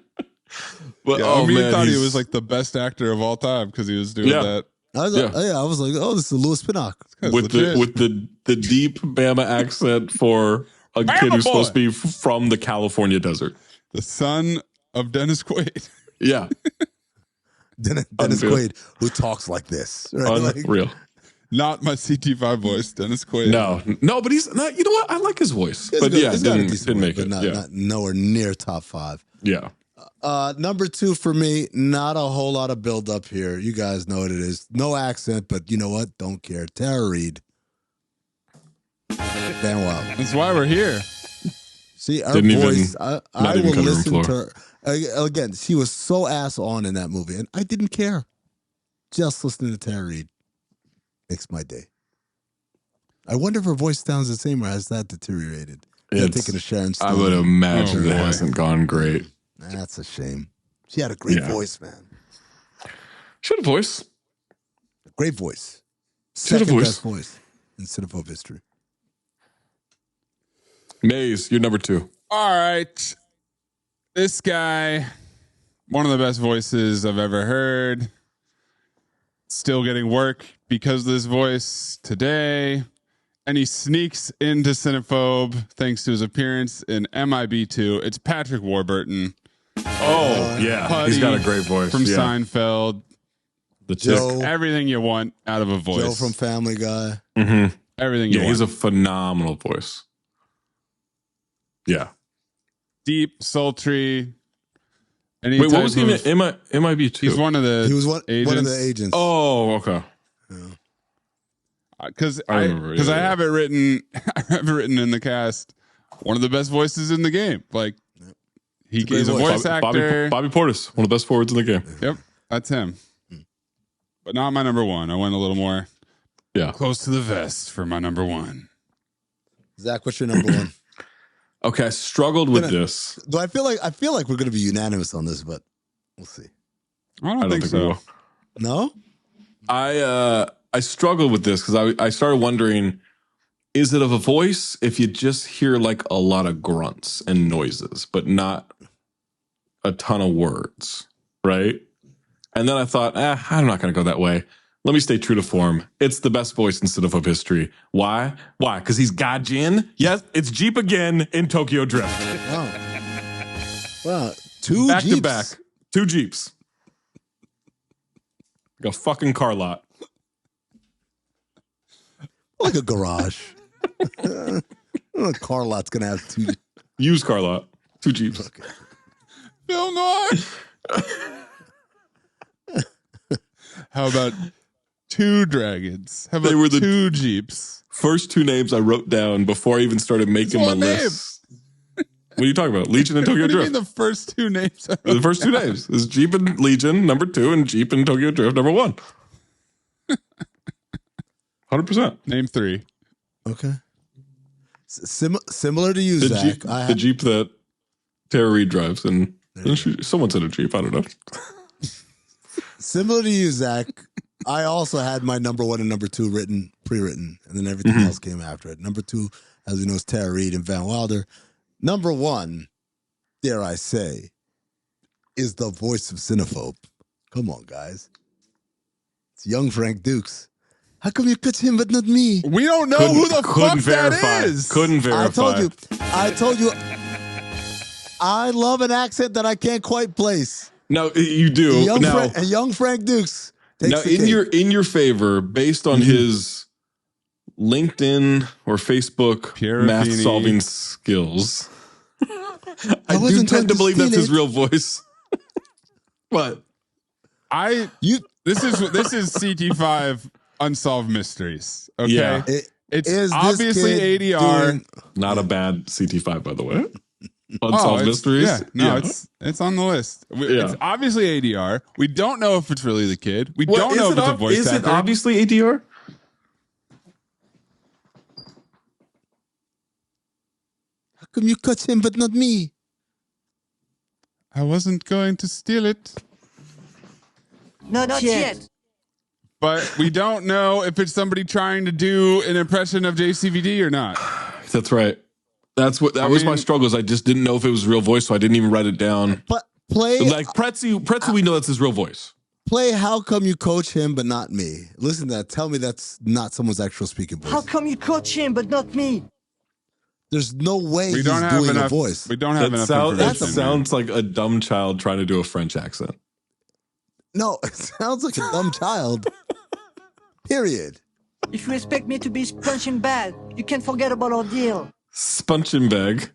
S1: But I thought he was like the best actor of all time because he was doing that.
S3: I was like, oh, this is Louis Pinnock.
S2: With the deep Bama accent for a kid who's supposed to be from the California desert.
S1: The son of Dennis Quaid.
S2: Yeah.
S3: Dennis Quaid, who talks like this. Right?
S2: Unreal.
S1: Not my CT5 voice, Dennis Quaid.
S2: No, but he's not. You know what? I like his voice. But yeah, didn't make it.
S3: Not nowhere near top 5.
S2: Yeah.
S3: Number 2 for me, not a whole lot of build up here. You guys know what it is. No accent, but you know what? Don't care. Tara Reid. Damn well.
S1: That's why we're here.
S3: See, her voice, I will listen to her. Again, she was so ass on in that movie, and I didn't care. Just listening to Tara Reid makes my day. I wonder if her voice sounds the same or has that deteriorated? Taking a Sharon Stone.
S2: I would imagine it hasn't gone great.
S3: That's a shame. She had a great voice, man.
S2: She had a voice.
S3: Great voice.
S2: Second
S3: best voice in Cinephobe history.
S2: Mayes, you're number 2.
S1: All right. This guy, one of the best voices I've ever heard. Still getting work because of this voice today. And he sneaks into Cinephobe thanks to his appearance in MIB2. It's Patrick Warburton.
S2: Oh, yeah.
S1: Putty
S2: he's got a great voice.
S1: From Seinfeld.
S2: The chick.
S1: Everything you want out of a voice.
S3: Joe from Family Guy.
S2: Mm-hmm.
S1: Everything you want.
S2: He's a phenomenal voice. Yeah.
S1: Deep, sultry.
S2: Wait, what was he in MIB2?
S1: He's one of the
S3: He was one of the agents.
S2: Oh, okay.
S1: Because I have it written. I have it written in the cast. One of the best voices in the game. Like he's a voice actor.
S2: Bobby Portis, one of the best forwards in the game.
S1: Yep, that's him. But not my number 1. I went a little more close to the vest for my number 1.
S3: Zach, what's your number 1?
S2: Okay, I struggled with this.
S3: Do I feel like we're going to be unanimous on this, but we'll see.
S1: I don't think so.
S3: No?
S2: I struggled with this because I started wondering, is it of a voice if you just hear like a lot of grunts and noises, but not a ton of words, right? And then I thought, I'm not going to go that way. Let me stay true to form. It's the best voice in Cinephobe history. Why? Because he's Gajin. Yes, it's Jeep again in Tokyo Drift.
S3: Wow. 2
S2: back
S3: Jeeps.
S2: to back. 2 Jeeps. Like a fucking car lot.
S3: Like a garage. A car lot's going to have 2.
S2: Used car lot. 2 Jeeps.
S3: Okay.
S1: Film noir. How about 2 dragons? How about
S2: They were the
S1: 2 Jeeps?
S2: First 2 names I wrote down before I even started making my list. What are you talking about? Legion and Tokyo
S1: What do you
S2: Drift.
S1: mean the first 2 names?
S2: The first 2 names is Jeep and Legion, number 2, and Jeep and Tokyo Drift, number 1. 100%.
S1: Name 3.
S3: Okay. Similar to you,
S2: The
S3: Zach.
S2: Jeep, the Jeep that Tara Reid drives, and someone's in a Jeep. I don't know.
S3: Similar to you, Zach. I also had my number 1 and number 2 pre-written, and then everything else came after it. Number 2, as we know, is Tara Reid and Van Wilder. Number 1, dare I say, is the voice of Cinephobe. Come on, guys. It's young Frank Dukes. How come you catch him but not me?
S1: We don't know who the fuck that is.
S2: Couldn't verify.
S3: I told you. I love an accent that I can't quite place.
S2: No, you do.
S3: Young Frank Dukes.
S2: Now, in your favor, based on his LinkedIn or Facebook math solving skills, I do tend to believe that's his real voice. What?
S1: This is CT5 Unsolved Mysteries. Okay,
S2: yeah.
S1: It's obviously ADR.
S2: Not a bad CT5, by the way. Unsolved Mysteries.
S1: Yeah, no, it's on the list. It's obviously ADR. We don't know if it's really the kid. We don't know if it's a voice actor.
S2: Is it obviously ADR?
S3: How come you cut him but not me?
S1: I wasn't going to steal it.
S8: Not yet.
S1: But we don't know if it's somebody trying to do an impression of JCVD or not.
S2: That's right. That was my struggles. I just didn't know if it was real voice, so I didn't even write it down.
S3: But play
S2: like Pretzi, we know that's his real voice.
S3: Play How Come You Coach Him But Not Me. Listen to that. Tell me that's not someone's actual speaking voice.
S8: How come you coach him but not me?
S3: There's no way he's doing a voice.
S1: We don't have enough information.
S2: That sounds like a dumb child trying to do a French accent.
S3: No, it sounds like a dumb child. Period.
S8: If you expect me to be punching bag, you can't forget about our deal.
S2: Spunchin bag.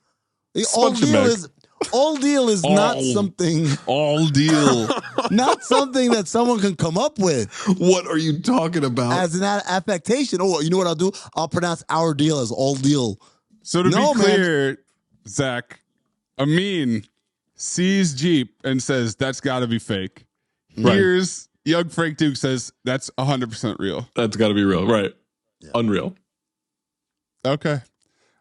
S3: All deal is not something.
S1: All deal.
S3: Not something that someone can come up with.
S2: What are you talking about?
S3: As an affectation. Oh, you know what I'll do? I'll pronounce our deal as all deal.
S1: So to be clear, Zach, Amin sees Jeep and says, that's got to be fake.
S2: Right.
S1: Here's young Frank Duke says, that's 100% real.
S2: That's got to be real. Right. Yeah. Unreal.
S1: Okay.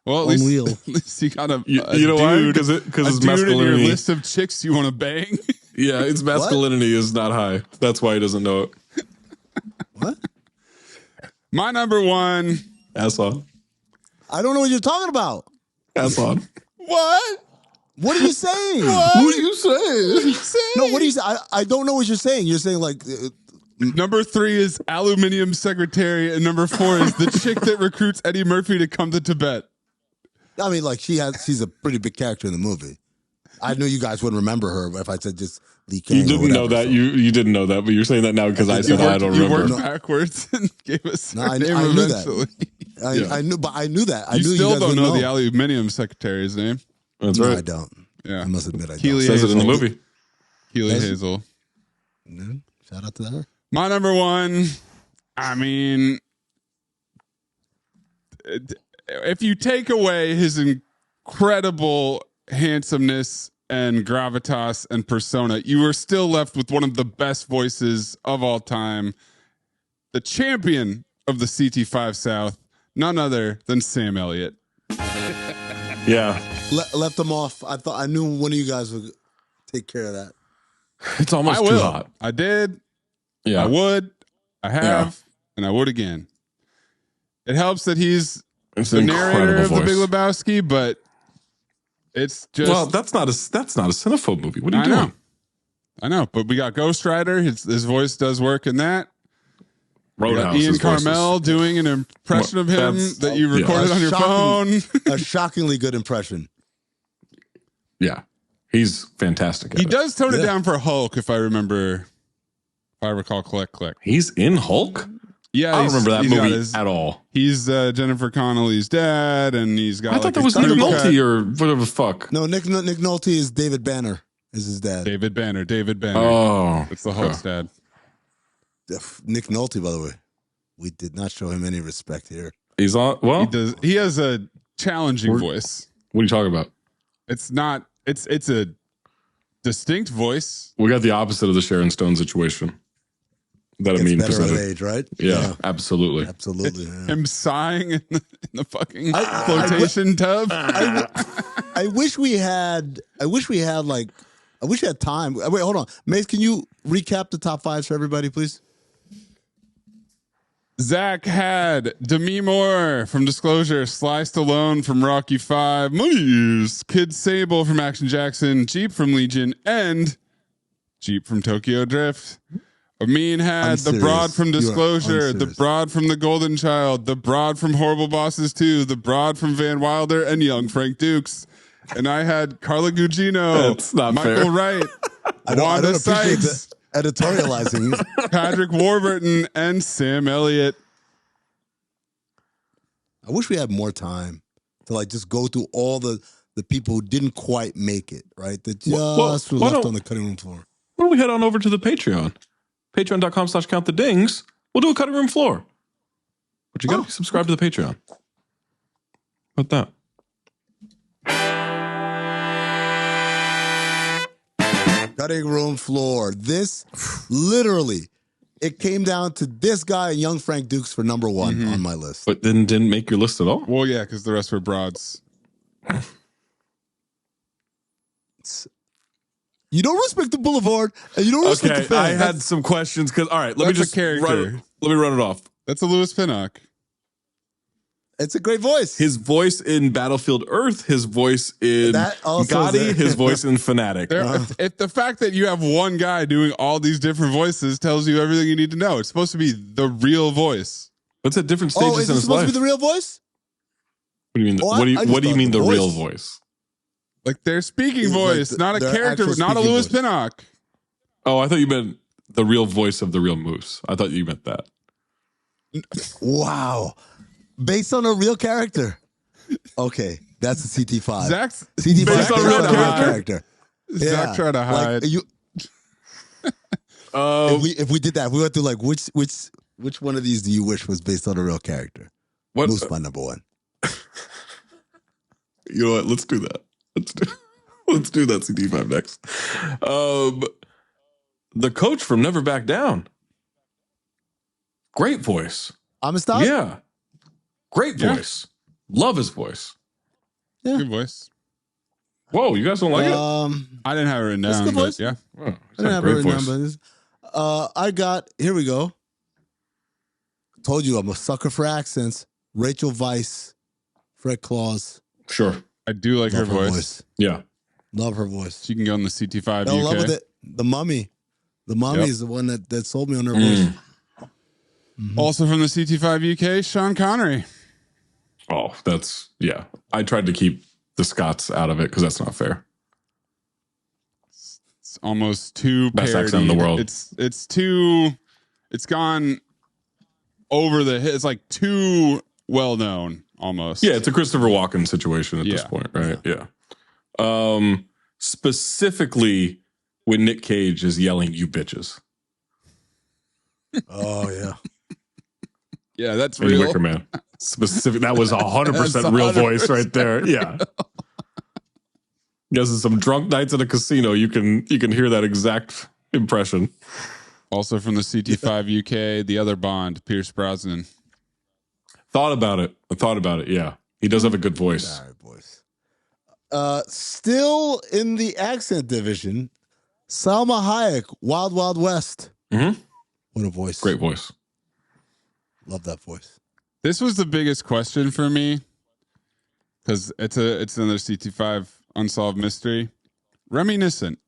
S1: Well, at least you got a
S2: you know why? Because it's masculinity.
S1: In your list of chicks you want to bang.
S2: Yeah, its masculinity is not high. That's why he doesn't know it.
S3: What?
S1: My number one.
S2: Ass on.
S3: I don't know what you're talking about.
S2: Ass on.
S1: What?
S3: What are you saying?
S2: What are you saying?
S3: No, what are you saying? I don't know what you're saying. You're saying like...
S1: Number 3 is aluminium secretary, and number 4 is the chick that recruits Eddie Murphy to come to Tibet.
S3: I mean, like she's a pretty big character in the movie. I knew you guys wouldn't remember her if I said just Lee Kang.
S2: You didn't know that. So. You didn't know that, but you're saying that now because I said I don't remember.
S1: You worked backwards and gave us.
S3: No, I knew that. I knew, but I knew that. I knew
S1: still
S3: you guys
S1: don't know the aluminium secretary's name.
S2: That's right.
S3: I don't.
S1: Yeah,
S3: I must admit I don't.
S2: It says it in the movie.
S1: Keely Hazel.
S3: Shout out to her.
S1: My number one. I mean, if you take away his incredible handsomeness and gravitas and persona, you are still left with one of the best voices of all time, the champion of the CT5 South, none other than Sam Elliott.
S2: Yeah.
S3: Left them off. I knew one of you guys would take care of that.
S2: It's almost too hot.
S1: I did.
S2: Yeah.
S1: I would. I have. And I would again. It helps that he's the narrator of The Big Lebowski, but it's just
S2: that's not a Cinephobe movie. What are you doing?
S1: I know, but we got Ghost Rider. His voice does work in that.
S2: Roadhouse.
S1: Ian Carmel doing an impression of him that you recorded on your phone.
S3: A shockingly good impression.
S2: Yeah, he's fantastic.
S1: He does tone it down for Hulk, if I recall correctly.
S2: He's in Hulk.
S1: Yeah,
S2: I don't remember that movie at all.
S1: He's Jennifer Connelly's dad, and he's got.
S2: I thought that was Nick Nolte or whatever the fuck.
S3: No, Nick Nolte is David Banner. Is his dad?
S1: David Banner.
S2: Oh,
S1: it's the Hulk's dad.
S3: Nick Nolte, by the way, we did not show him any respect here.
S2: He's on. Well,
S1: he does. He has a challenging voice.
S2: What are you talking about?
S1: It's not. It's a distinct voice.
S2: We got the opposite of the Sharon Stone situation. That Amin presented.
S3: Age, right?
S2: Yeah, absolutely.
S3: Yeah.
S1: Him sighing in the fucking flotation tub.
S3: I wish we had time. Wait, hold on. Mace, can you recap the top 5s for everybody, please?
S1: Zach had Demi Moore from Disclosure, Sly Stallone from Rocky 5, Mayes, Kid Sable from Action Jackson, Jeep from Legion, and Jeep from Tokyo Drift. Amin had the broad from Disclosure, the broad from The Golden Child, the broad from Horrible Bosses 2, the broad from Van Wilder, and young Frank Dukes. And I had Carla Gugino,
S2: That's not
S1: Michael
S2: fair.
S1: Wright,
S3: I don't appreciate
S1: Sykes,
S3: the editorializing.
S1: Patrick Warburton, and Sam Elliott.
S3: I wish we had more time to like just go through all the people who didn't quite make it, right? That just were left on the cutting room floor.
S2: Why don't we head on over to the Patreon? Patreon.com/countthedings. We'll do a cutting room floor. But you got to be subscribed to the Patreon. How about
S3: that? Cutting room floor. This literally, it came down to this guy and young Frank Dukes for number 1 on my list.
S2: But then didn't make your list at all?
S1: Well, yeah, because the rest were broads.
S3: You don't respect the Boulevard, and you don't respect the fans.
S2: I had some questions because let me just run it off.
S1: That's a Louis Pinnock.
S3: It's a great voice.
S2: His voice in Battlefield Earth, his voice in Gotti, his voice in Fanatic.
S1: If the fact that you have one guy doing all these different voices tells you everything you need to know. It's supposed to be the real voice.
S2: It's at different stages in his life.
S3: Is it supposed to be the real voice?
S2: What do you mean? What do you mean the real voice?
S1: Like their speaking voice, not a character, not a Louis Pinnock.
S2: Oh, I thought you meant the real voice of the real moose. I thought you meant that.
S3: Wow. Based on a real character. Okay, that's the CT5.
S1: Zach's
S3: CT5
S1: based on a real
S3: character.
S1: Zach tried to hide.
S3: If we did that, if we went through like which one of these do you wish was based on a real character?
S2: What?
S3: Moose my number one.
S2: You know what? Let's do that. Let's do that CT5 next. The coach from Never Back Down. Great voice.
S3: Amistad?
S2: Yeah. Great voice. Love his voice.
S3: Yeah.
S1: Good voice.
S2: Whoa, you guys don't like it?
S1: I didn't have it written down, but yeah.
S2: Oh,
S3: I didn't have it written down, but I got, here we go. Told you I'm a sucker for accents. Rachel Weisz, Fred Claus.
S2: Sure.
S1: I do like her voice.
S2: Yeah.
S3: Love her voice.
S1: She can go on the CT5
S3: Fell in
S1: UK.
S3: love with it. The Mummy. The Mummy is the one that sold me on her voice. Mm-hmm.
S1: Also from the CT5 UK, Sean Connery.
S2: Oh, that's, yeah. I tried to keep the Scots out of it because that's not fair.
S1: It's almost too
S2: Best
S1: parodied.
S2: accent in the world.
S1: It's too, it's gone over the hit. It's like too well known almost.
S2: Yeah, it's a Christopher Walken situation at this point, right? Yeah. Specifically when Nick Cage is yelling, "You bitches."
S3: Oh, yeah.
S1: Yeah, that's
S2: In
S1: real.
S2: Wicker Man. Specific. That was 100% real voice right there. Yeah. Yes, in some drunk nights at a casino, you can hear that exact impression.
S1: Also from the CT5 UK, the other Bond, Pierce Brosnan.
S2: Thought about it. I thought about it. Yeah, he does have a good voice.
S3: All right, boys. Still in the accent division, Salma Hayek, Wild Wild West.
S2: Mm-hmm.
S3: What a voice!
S2: Great voice.
S3: Love that voice.
S1: This was the biggest question for me because it's another CT5 unsolved mystery. Reminiscent.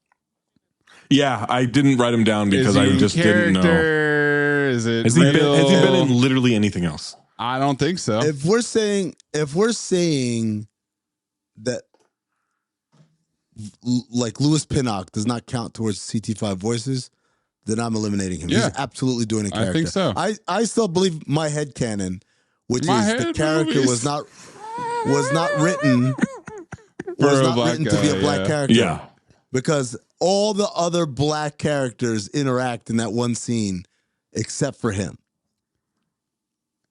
S2: Yeah, I didn't write him down because I just didn't know.
S1: Is it
S2: Has he
S1: real?
S2: been in literally anything else?
S1: I don't think so.
S3: If we're saying that like Louis Pinnock does not count towards CT5 voices, then I'm eliminating him.
S1: Yeah.
S3: He's absolutely doing a character.
S1: I think so.
S3: I still believe my headcanon, which
S1: My
S3: is
S1: head
S3: the character
S1: movies.
S3: was not written to be a black character.
S2: Yeah.
S3: Because all the other black characters interact in that one scene except for him.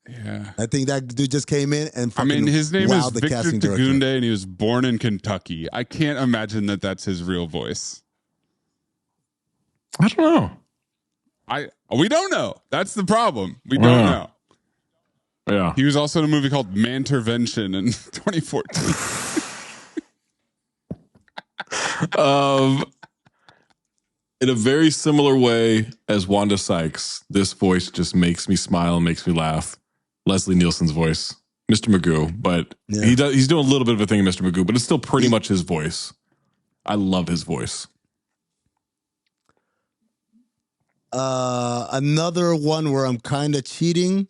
S1: Yeah.
S3: I think that dude just came in and
S1: I mean, his name is
S3: wowed the
S1: Victor
S3: casting director.
S1: Tagunde, and he was born in Kentucky. I can't imagine that that's his real voice.
S2: I don't know.
S1: We don't know. That's the problem. We don't know.
S2: Yeah.
S1: He was also in a movie called Mantervention in 2014.
S2: In a very similar way as Wanda Sykes, this voice just makes me smile and makes me laugh. Leslie Nielsen's voice, Mr. Magoo, but he's doing a little bit of a thing in Mr. Magoo, but it's still pretty much his voice. I love his voice.
S3: Another one where I'm kind of cheating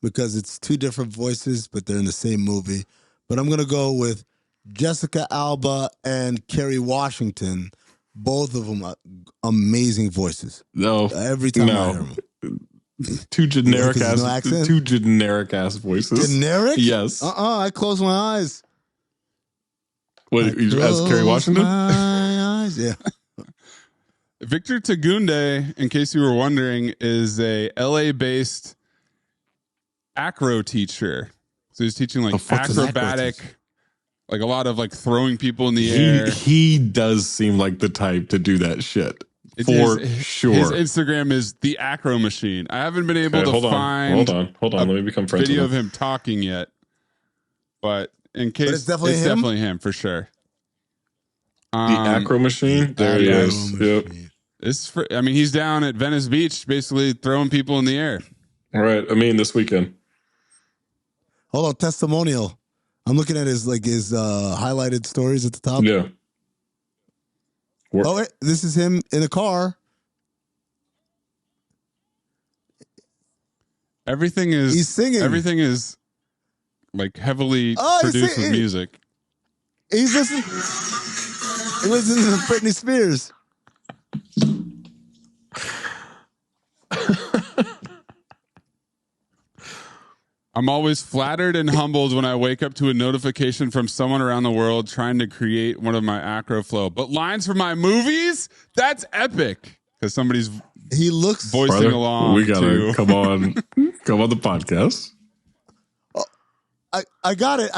S3: because it's two different voices, but they're in the same movie. But I'm going to go with Jessica Alba and Kerry Washington. Both of them are amazing voices.
S2: No,
S3: every time I hear them.
S2: Two generic ass voices.
S3: Generic?
S2: Yes.
S3: I close my eyes.
S2: What, as Kerry Washington?
S3: My eyes. Yeah.
S1: Victor Tagunde, in case you were wondering, is a LA-based acro teacher. So he's teaching like acrobatic, like a lot of like throwing people in the air.
S2: He does seem like the type to do that shit. For sure.
S1: His Instagram is the Acro Machine. I haven't been able to find
S2: Hold on. Let me become friends
S1: video
S2: with
S1: of him talking yet. But in case
S3: it's definitely him
S1: for sure.
S2: The Acro Machine? There he is. Yep.
S1: He's down at Venice Beach basically throwing people in the air.
S2: All right. I mean, this weekend.
S3: Hold on, testimonial. I'm looking at his highlighted stories at the top.
S2: Yeah.
S3: Oh, wait, this is him in a car.
S1: Everything is
S3: he's singing.
S1: Everything is like heavily produced with music.
S3: He's listening. He listens to Britney Spears.
S1: I'm always flattered and humbled when I wake up to a notification from someone around the world trying to create one of my acro flow. But lines from my movies? That's epic. Because somebody's voicing along.
S2: We gotta come on the podcast.
S3: Oh, I got it.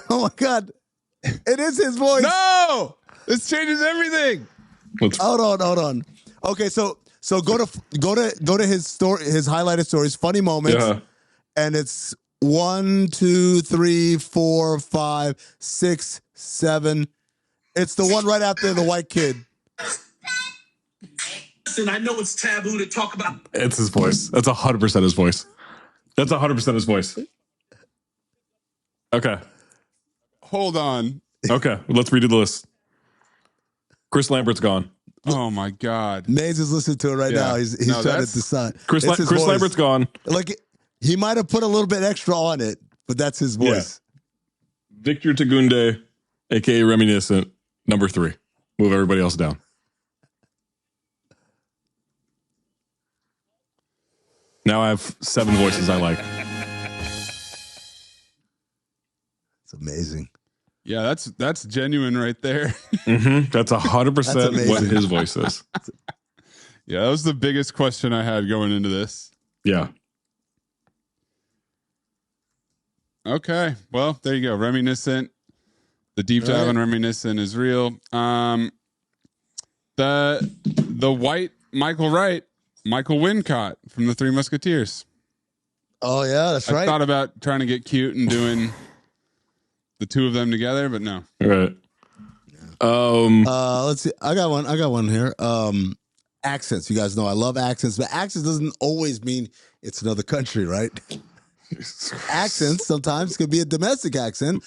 S3: Oh my God. It is his voice.
S1: No! This changes everything.
S3: Hold on. Okay, so go to his story, his highlighted stories, funny moments, and it's 1, 2, 3, 4, 5, 6, 7. It's the one right after the white kid.
S9: Listen, I know it's taboo to talk about.
S2: It's his voice. That's 100% his voice. That's 100% his voice. Okay.
S1: Hold on.
S2: Okay, let's redo the list. Chris Lambert's gone.
S1: Oh my God.
S3: Mays is listening to it right now. He's trying to decide.
S2: Chris Lambert's gone.
S3: Like he might have put a little bit extra on it, but that's his voice.
S2: Yeah. Victor Tagunde, aka Reminiscent, number 3. Move everybody else down. Now I have 7 voices I like.
S3: It's amazing.
S1: Yeah, that's genuine right there.
S2: Mm-hmm. That's 100% what his voice is.
S1: Yeah, that was the biggest question I had going into this.
S2: Yeah.
S1: Okay, well, there you go. Reminiscent. The deep dive on Reminiscent is real. The white Michael Wincott from the Three Musketeers.
S3: Oh yeah, that's right.
S1: I thought about trying to get cute and doing the two of them together, but no.
S2: Right.
S3: Let's see. I got one here. Accents. You guys know I love accents, but accents doesn't always mean it's another country, right? Accents sometimes could be a domestic accent,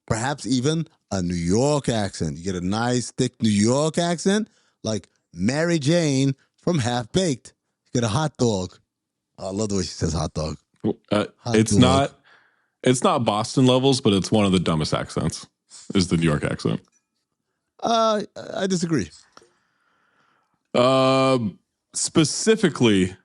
S3: perhaps even a New York accent. You get a nice, thick New York accent, like Mary Jane from Half Baked. You get a hot dog. Oh, I love the way she says hot dog.
S2: It's dog. It's not Boston levels, but it's one of the dumbest accents, is the New York accent.
S3: I disagree.
S2: Specifically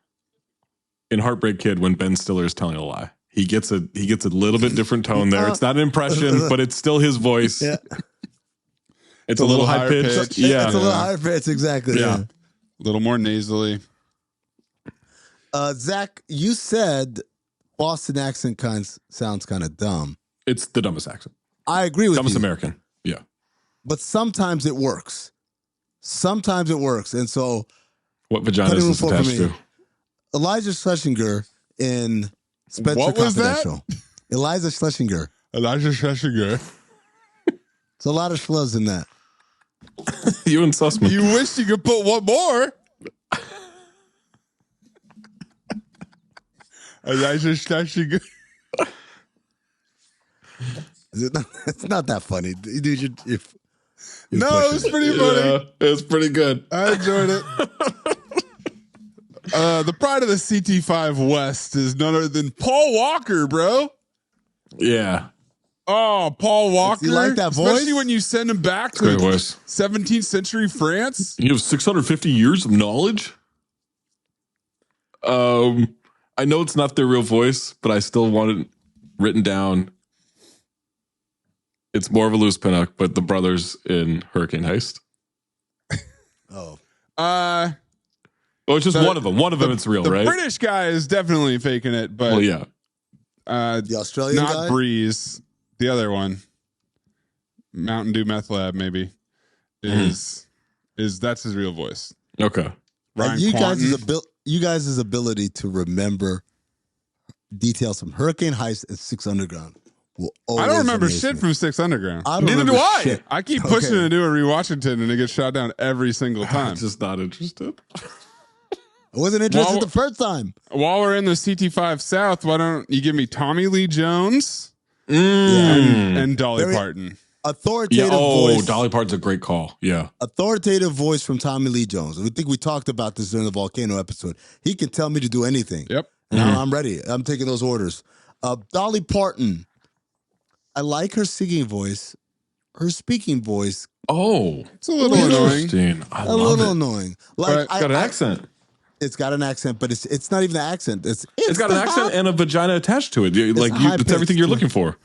S2: in Heartbreak Kid, when Ben Stiller is telling a lie, he gets a little bit different tone there. It's not an impression, but it's still his voice.
S3: Yeah.
S2: It's a little high pitched. Yeah.
S3: It's a little higher pitch, exactly. Yeah.
S1: A little more nasally.
S3: Zach, you said Boston accent sounds kind of dumb.
S2: It's the dumbest accent.
S3: I agree with
S2: dumbest
S3: you.
S2: American. Yeah.
S3: But sometimes it works. And so
S2: what vagina is this attached to?
S3: Elijah Schlesinger in Spencer Confidential. Elijah Schlesinger.
S1: It's
S3: a lot of schluz in that.
S2: You and Sussman.
S1: You wish you could put one more. Elijah Schlesinger.
S3: It's not that funny. Dude,
S1: no, it's pretty funny.
S2: Yeah, it's pretty good.
S1: I enjoyed it. The pride of the CT5 West is none other than Paul Walker, bro.
S2: Yeah.
S1: Oh, Paul Walker.
S3: You like that voice?
S1: Especially when you send him back to 17th century France.
S2: You have 650 years of knowledge? I know it's not their real voice, but I still want it written down. It's more of a loose pinnock, but the brothers in Hurricane Heist.
S3: Oh.
S2: It's just one of them. One of them, it's real,
S1: the
S2: right?
S1: The British guy is definitely faking it, but
S2: well, yeah.
S3: The Australian
S1: not
S3: guy?
S1: Breeze. The other one, Mountain Dew Meth Lab, maybe is that's his real voice.
S2: Okay.
S1: Ryan
S3: you
S1: Quanten.
S3: guys' ability to remember details from Hurricane Heist and Six Underground.
S1: I don't remember shit from Six Underground.
S3: Neither do I.
S1: Shit. I keep pushing to do a rewatchington and it gets shot down every single time.
S2: I'm just not interested.
S3: I wasn't interested the first time.
S1: While we're in the CT5 South, why don't you give me Tommy Lee Jones and Dolly Parton?
S3: Authoritative voice.
S2: Dolly Parton's a great call. Yeah.
S3: Authoritative voice from Tommy Lee Jones. I think we talked about this during the Volcano episode. He can tell me to do anything.
S1: Yep.
S3: And I'm ready. I'm taking those orders. Dolly Parton. I like her singing voice. Her speaking voice.
S2: Oh.
S1: It's a little annoying.
S2: I love it.
S3: Annoying. Like
S2: got an accent.
S3: It's got an accent, but it's not even the accent. It's
S2: got an accent and a vagina attached to it. It's everything you're looking for.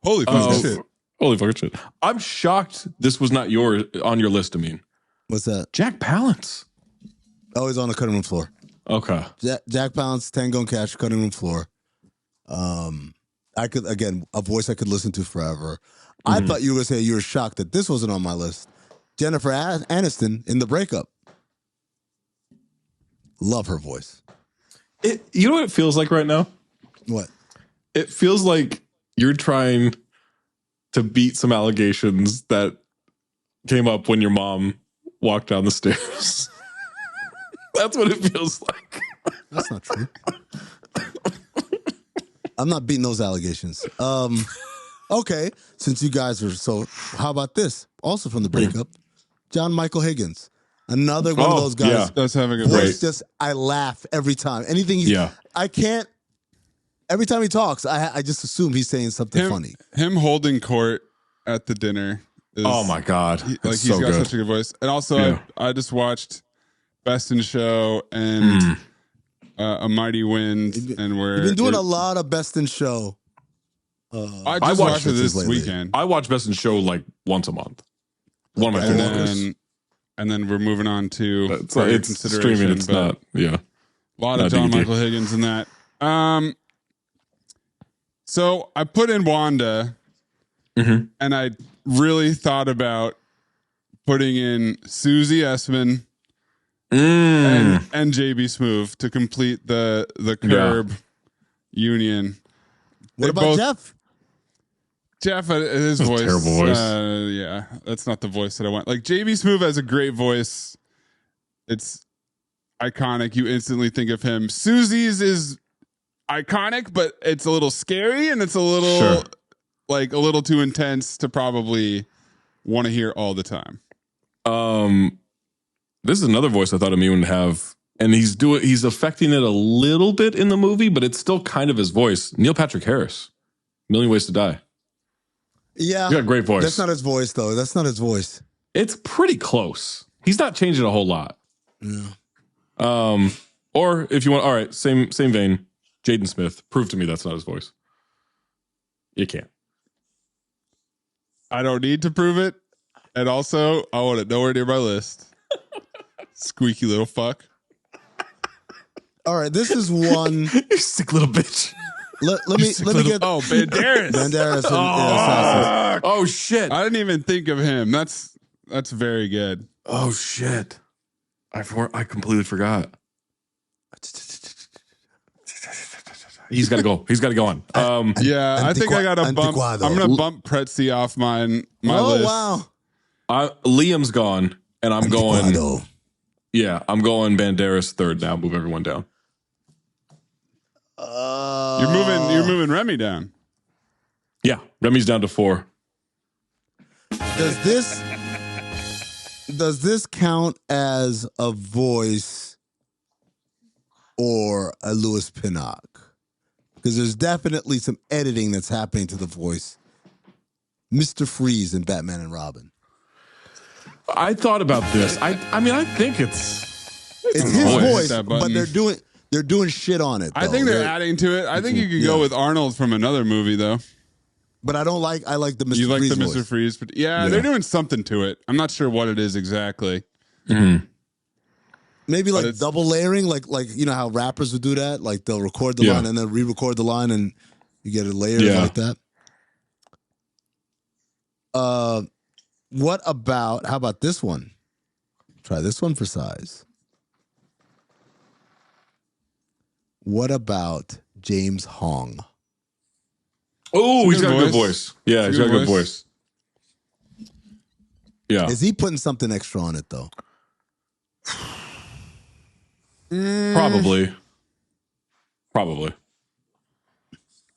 S1: Holy fucking shit!
S2: Holy fucking shit! I'm shocked this was not on your list. I mean,
S3: what's that?
S2: Jack Palance.
S3: Oh, he's on the cutting room floor.
S2: Okay.
S3: Jack Palance, Tango and Cash, cutting room floor. I could a voice I could listen to forever. I thought you were gonna say you were shocked that this wasn't on my list. Jennifer Aniston in The Breakup. Love her voice.
S2: You know what it feels like right now?
S3: What?
S2: It feels like you're trying to beat some allegations that came up when your mom walked down the stairs. That's what it feels like.
S3: That's not true. I'm not beating those allegations. Okay, since you guys are how about this? Also from The Breakup, John Michael Higgins. Another one of those guys.
S2: Yeah,
S1: that's having a
S3: voice. Just I laugh every time. Anything. I can't. Every time he talks, I just assume he's saying something funny.
S1: Him holding court at the dinner.
S2: Oh my god!
S1: He's got such a good voice. And also, I just watched Best in Show and A Mighty Wind, and
S3: you've been doing a lot of Best in Show.
S1: I just watched it this weekend.
S2: I watch Best in Show like once a month. One of my favorites.
S1: And then we're moving on to
S2: it's streaming. It's not. Yeah,
S1: a lot of John Michael Higgins in that. So I put in Wanda, and I really thought about putting in Susie Essman and JB Smoove to complete the Curb union.
S3: What about Jeff?
S1: Jeff, his voice.
S2: Terrible voice.
S1: Yeah, that's not the voice that I want. Like, JB Smoove has a great voice. It's iconic. You instantly think of him. Susie's is iconic, but it's a little scary and it's a little like a little too intense to probably want to hear all the time.
S2: This is another voice I thought Amin would have, and he's affecting it a little bit in the movie, but it's still kind of his voice. Neil Patrick Harris, Million Ways to Die.
S3: Yeah.
S2: You got a great voice.
S3: That's not his voice, though. That's not his voice.
S2: It's pretty close. He's not changing a whole lot.
S3: Yeah.
S2: Or if you want, all right, same vein, Jaden Smith. Prove to me that's not his voice. You can't.
S1: I don't need to prove it. And also, I want it nowhere near my list. Squeaky little fuck.
S3: All right, this is one.
S2: You sick little bitch.
S3: Let me get.
S1: Oh, Banderas.
S3: Banderas.
S2: Oh shit!
S1: I didn't even think of him. That's very good.
S2: Oh shit! I completely forgot. He's got to go. He's got to go on.
S1: Yeah, I think I got to bump. I'm gonna bump Pretzi off my list.
S3: Oh wow!
S2: Liam's gone, and I'm going. Yeah, I'm going Banderas third now. Move everyone down.
S1: You're moving Remy down.
S2: Yeah, Remy's down to 4.
S3: Does this count as a voice or a Louis Pinnock? Because there's definitely some editing that's happening to the voice. Mr. Freeze in Batman and Robin.
S2: I thought about this. I mean, I think it's
S3: his voice, but they're doing shit on it, though.
S1: I think they're adding to it. I think you could go with Arnold from another movie, though.
S3: But I like the Mr. Freeze.
S1: You like the
S3: voice.
S1: Mr. Freeze? But yeah, they're doing something to it. I'm not sure what it is exactly.
S3: Maybe like double layering, like you know how rappers would do that? Like they'll record the line and then re-record the line and you get a layer like that. How about this one? Try this one for size. What about James Hong?
S2: Oh, he's got a good voice. Yeah, he's got a good voice. Yeah.
S3: Is he putting something extra on it, though?
S2: Probably.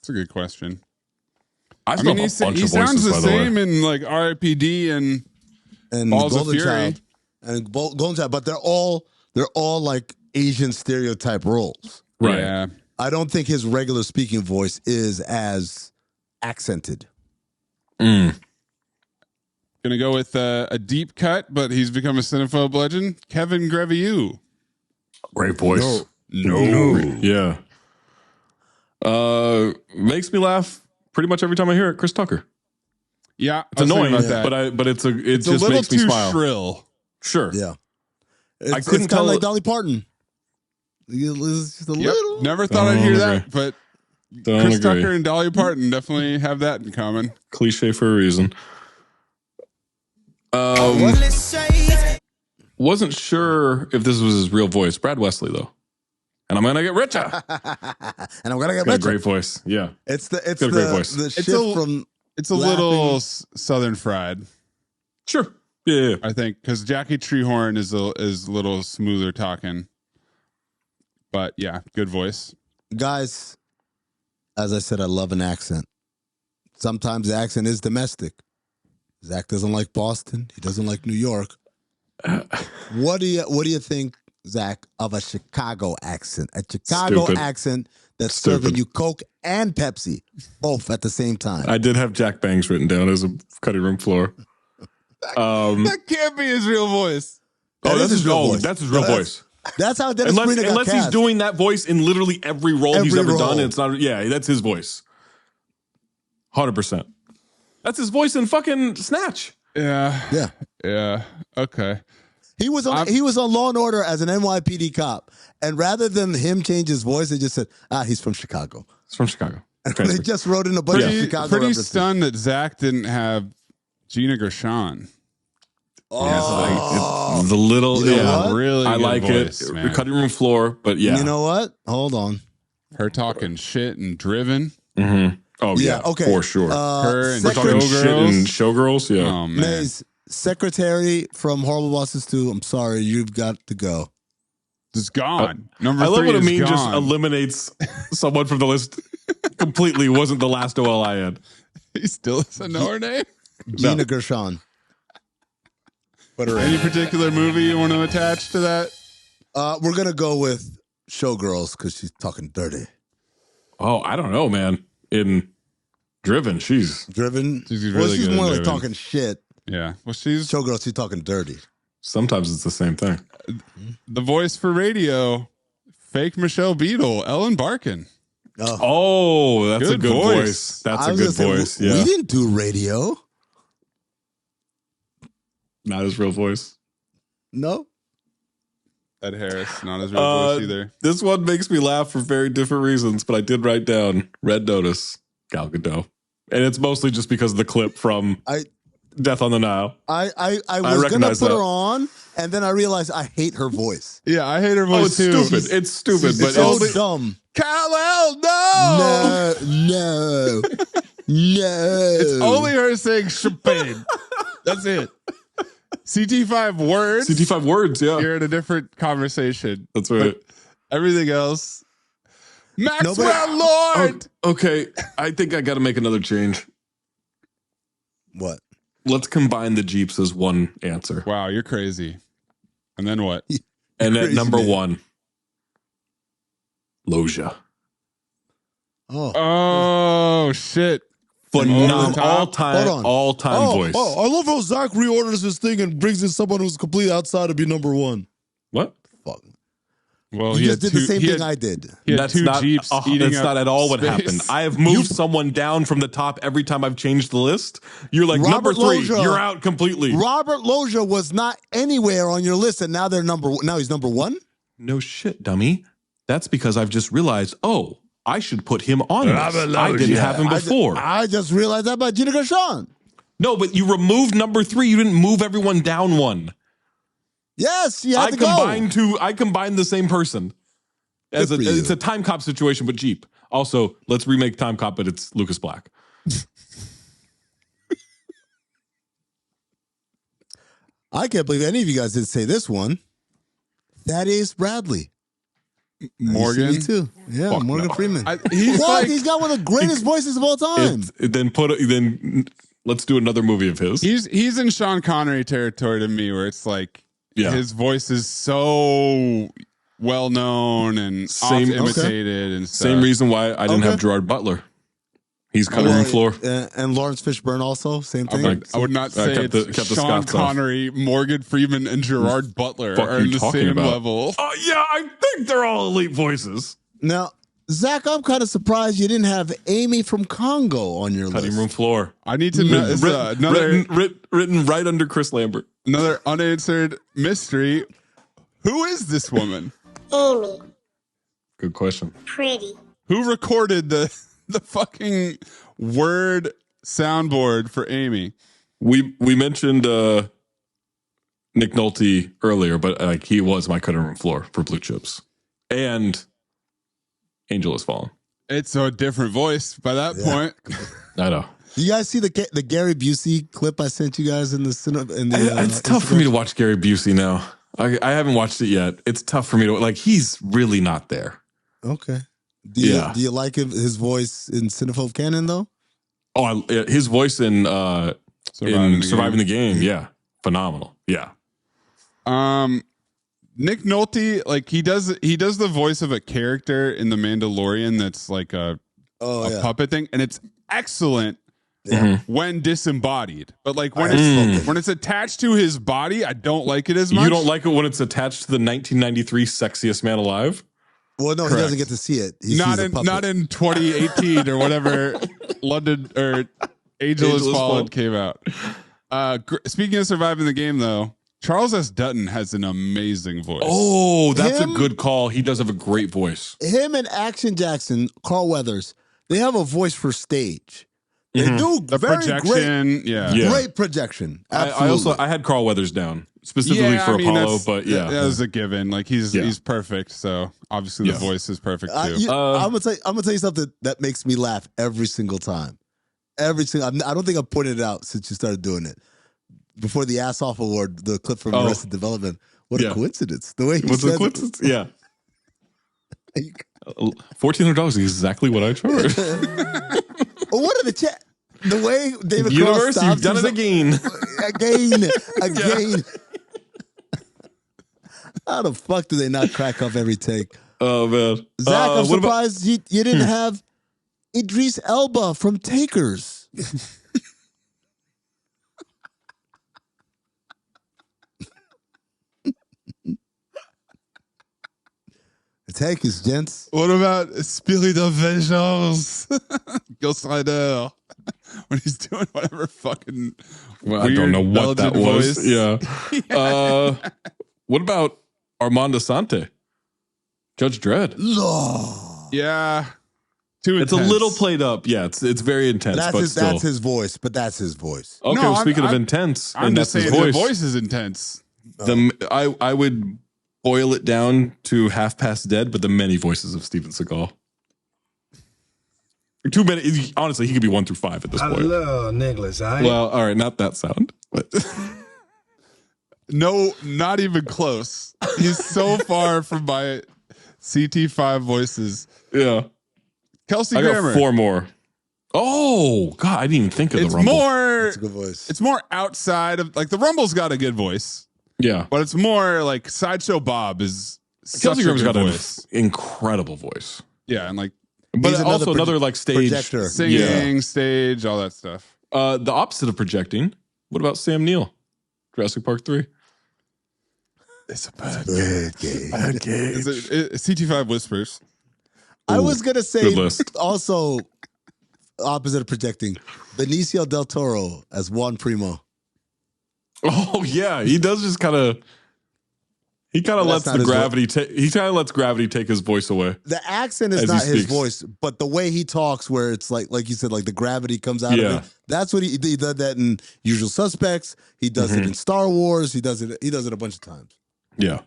S1: It's a good question.
S2: I mean, he
S1: sounds the same in like R.I.P.D. and Balls of Fury.
S3: Child and Golden Child, but they're all like Asian stereotype roles.
S2: Right.
S1: Yeah.
S3: I don't think his regular speaking voice is as accented.
S1: Gonna go with a deep cut, but he's become a Cinephobe legend. Kevin Greviou.
S2: Great voice.
S1: No.
S2: Yeah. Makes me laugh pretty much every time I hear it. Chris Tucker.
S1: Yeah,
S2: it's annoying
S1: about that,
S2: but it just
S1: a little
S2: makes me
S1: too
S2: smile.
S1: shrill.
S2: Sure.
S3: Yeah.
S2: I couldn't
S3: it's
S2: tell
S3: like Dolly Parton. It's just a little.
S1: Never thought I'd hear that, but Chris
S2: agree.
S1: Tucker and Dolly Parton definitely have that in common.
S2: Cliche for a reason. Wasn't sure if this was his real voice. Brad Wesley, though. And I'm gonna get richer.
S3: And I'm gonna get richer.
S2: Great voice. Yeah.
S3: It's
S2: got a great voice.
S3: The shift from
S1: it's a little Southern fried.
S2: Sure. Yeah.
S1: I think because Jackie Treehorn is a little smoother talking. But yeah, good voice.
S3: Guys, as I said, I love an accent. Sometimes the accent is domestic. Zach doesn't like Boston. He doesn't like New York. What do you think, Zach, of a Chicago accent? A Chicago accent that's serving you Coke and Pepsi, both at the same time.
S2: I did have Jack Bangs written down as a cutting room floor.
S1: That can't be his real voice.
S2: That's his real voice. That's his real voice.
S3: That's how Dennis Farina got
S2: unless he's
S3: cast.
S2: doing that voice in literally every role he's ever done. And it's not. Yeah, that's his voice. 100%. That's his voice in fucking Snatch.
S1: Yeah. Okay.
S3: He was on Law and Order as an NYPD cop, and rather than him change his voice, they just said, he's from Chicago.
S2: He's from Chicago.
S3: They just wrote in a bunch of Chicago
S1: Pretty
S3: references.
S1: stunned that Zach didn't have Gina Gershon.
S2: It's the little,
S1: really.
S2: I like
S1: voice,
S2: it.
S1: Man.
S2: Cutting room floor, but yeah.
S3: You know what? Hold on.
S1: Her talking shit and driven.
S2: Mm-hmm. Oh yeah,
S3: okay.
S2: For sure.
S1: Her and
S2: we're talking shit and Showgirls. Yeah.
S1: Oh man.
S3: Mayes, secretary from Horrible Bosses 2. I'm sorry, you've got to go.
S1: It's gone. Number 3
S2: I love what
S1: is
S2: Amin
S1: gone.
S2: just eliminates someone from the list completely. Wasn't the last OL I had.
S1: He still doesn't know her name.
S3: Gina Gershon.
S1: Any particular movie you want to attach to that?
S3: We're gonna go with Showgirls because she's talking dirty.
S2: Oh, I don't know, man. In Driven, she's
S3: Driven.
S1: She's really
S3: she's
S1: good
S3: more
S1: in
S3: like
S1: Driven.
S3: talking shit.
S1: Yeah. Well, she's
S3: Showgirls. She's talking dirty.
S2: sometimes it's the same thing.
S1: The voice for radio, fake Michelle Beadle, Ellen Barkin.
S2: Oh, that's
S1: Good
S2: a good voice. That's a good voice. Yeah.
S3: We didn't do radio.
S2: Not his real voice.
S3: No.
S1: Ed Harris, not his real voice either.
S2: This one makes me laugh for very different reasons, but I did write down Red Notice, Gal Gadot. And it's mostly just because of the clip from Death on the Nile.
S3: I was going to put her on, and then I realized I hate her voice.
S1: Yeah, I hate her voice too.
S2: Stupid. It's stupid, but
S3: so dumb.
S1: Kal-El, no!
S3: No.
S1: It's only her saying champagne. That's it. CT5 words.
S2: CT5 words, yeah.
S1: You're in a different conversation.
S2: That's right.
S1: But everything else. Maxwell Lord!
S2: Okay, I think I got to make another change.
S3: What?
S2: Let's combine the Jeeps as one answer.
S1: Wow, you're crazy. And then what?
S2: And at number
S3: man.
S2: 1, Loja.
S1: Oh, shit.
S2: Phenomenal. All-time voice.
S3: I love how Zach reorders his thing and brings in someone who's completely outside to be number 1.
S2: What?
S3: Fuck.
S1: Well,
S3: You just did the same thing I did.
S1: He had
S2: That's
S1: two
S2: not,
S1: Jeeps eating
S2: that's
S1: up
S2: not at all what
S1: space.
S2: happened. I have moved someone down from the top every time I've changed the list. You're like,
S3: Robert
S2: number 3,
S3: Loja.
S2: you're out completely.
S3: Robert Loja was not anywhere on your list, and now he's number 1?
S2: No shit, dummy. That's because I've just realized, I should put him on this. I didn't have him before.
S3: I just realized that about Gina Gershon.
S2: No, but you removed number 3. You didn't move everyone down one.
S3: Yes, you had to go.
S2: I combined the same person. It's a Time Cop situation, but Jeep. Also, let's remake Time Cop, but it's Lucas Black.
S3: I can't believe any of you guys didn't say this one. Is Bradley.
S1: Morgan
S3: too. Yeah,
S2: Fuck
S3: Morgan
S2: no.
S3: Freeman.
S1: He's
S3: He's got one of the greatest voices of all time.
S2: Then let's do another movie of his.
S1: He's in Sean Connery territory to me, where it's like his voice is so well known and oft imitated and stuff.
S2: Same reason why I didn't have Gerard Butler. He's cutting room floor.
S3: And Lawrence Fishburne also, same thing.
S1: I would not say
S2: kept the
S1: Sean
S2: Scots
S1: Connery, Morgan Freeman, and Gerard Butler are in the same level.
S2: Oh, yeah, I think they're all elite voices.
S3: Now, Zach, I'm kind of surprised you didn't have Amy from Congo on your
S2: Cutting
S3: list.
S2: room floor.
S1: I need to know.
S2: Written right under Chris Lambert.
S1: Another unanswered mystery. Who is this woman?
S10: Amy.
S2: Good question.
S10: Pretty.
S1: Who recorded the fucking word soundboard for Amy?
S2: We mentioned Nick Nolte earlier, but like he was my cutting room floor for Blue Chips. And Angel Has Fallen.
S1: It's a different voice by that point.
S2: I know.
S3: Do you guys see the Gary Busey clip I sent you guys in the
S2: it's tough for me to watch Gary Busey now. I haven't watched it yet. It's tough for me to like. He's really not there.
S3: Okay. Do you like his voice in Cinephobe canon though?
S2: Oh, his voice in Surviving the Game. Yeah, phenomenal. Yeah.
S1: Nick Nolte, like he does the voice of a character in The Mandalorian that's like a puppet thing, and it's excellent when disembodied. But like when it's attached to his body, I don't like it as much.
S2: You don't like it when it's attached to the 1993 Sexiest Man Alive?
S3: Well, no, Correct. He doesn't get to see it.
S1: Not in 2018 or whatever London or Angel Has Fallen came out. Speaking of Surviving the Game, though, Charles S. Dutton has an amazing voice.
S2: Oh, that's a good call. He does have a great voice.
S3: Him and Action Jackson, Carl Weathers, they have a voice for stage. They do
S1: the projection,
S3: great projection.
S2: I had Carl Weathers down specifically for Apollo, but
S1: that was a given. Like he's perfect, so obviously the voice is perfect too.
S3: I'm gonna tell you something that makes me laugh every single time. I don't think I've pointed it out since you started doing it. Before the Ass Off Award, the clip from Arrested Development. What a coincidence! The way he said,
S2: coincidence? Yeah. $1,400 is exactly what I charge.
S3: What are the chat? The way David
S2: Universe,
S3: Cross
S2: you've done it again.
S3: Again. How the fuck do they not crack up every take?
S2: Oh, man.
S3: Zach, I'm surprised you didn't have Idris Elba from Takers. Takers, gents.
S1: What about Spirit of Vengeance? Ghost Rider. When he's doing whatever fucking
S2: I don't know what that was.
S1: Voice.
S2: Yeah. What about Armando Sante? Judge Dredd.
S3: No.
S1: Yeah. Too intense.
S2: It's a little played up. Yeah, it's very intense.
S3: That's his voice, but that's his voice.
S2: Okay,
S1: no,
S2: speaking of intense,
S1: I'm just saying the voice is intense.
S2: I would boil it down to Half Past Dead, but the many voices of Steven Seagal. Too many. Honestly, he could be 1 through 5 at this point.
S6: I love Nicholas.
S2: Well, all right, not that sound. But.
S1: No, not even close. He's so far from my CT5 voices.
S2: Yeah.
S1: Kelsey
S2: I
S1: Grammer.
S2: got 4 more. Oh, God, I didn't even think of the Rumble.
S3: That's a good voice.
S1: It's more outside of, like, the Rumble's got a good voice.
S2: Yeah.
S1: But it's more like Sideshow Bob is
S2: Kelsey Grammer's got an
S1: incredible
S2: voice.
S1: Yeah, and like,
S2: but also another like stage
S3: projector.
S1: Singing, stage, all that stuff.
S2: The opposite of projecting. What about Sam Neill? Jurassic Park 3.
S1: It's a bad game. Bad game. CT5 Whispers.
S3: I was gonna say also opposite of projecting, Benicio del Toro as Juan Primo.
S2: Oh yeah, he does just kind of. He kind of lets the gravity take. He kind of lets gravity take his voice away.
S3: The accent is not his voice, but the way he talks, where it's like you said, like the gravity comes out of it. That's what he did that in Usual Suspects. He does it in Star Wars. He does it a bunch of times.
S2: Yeah.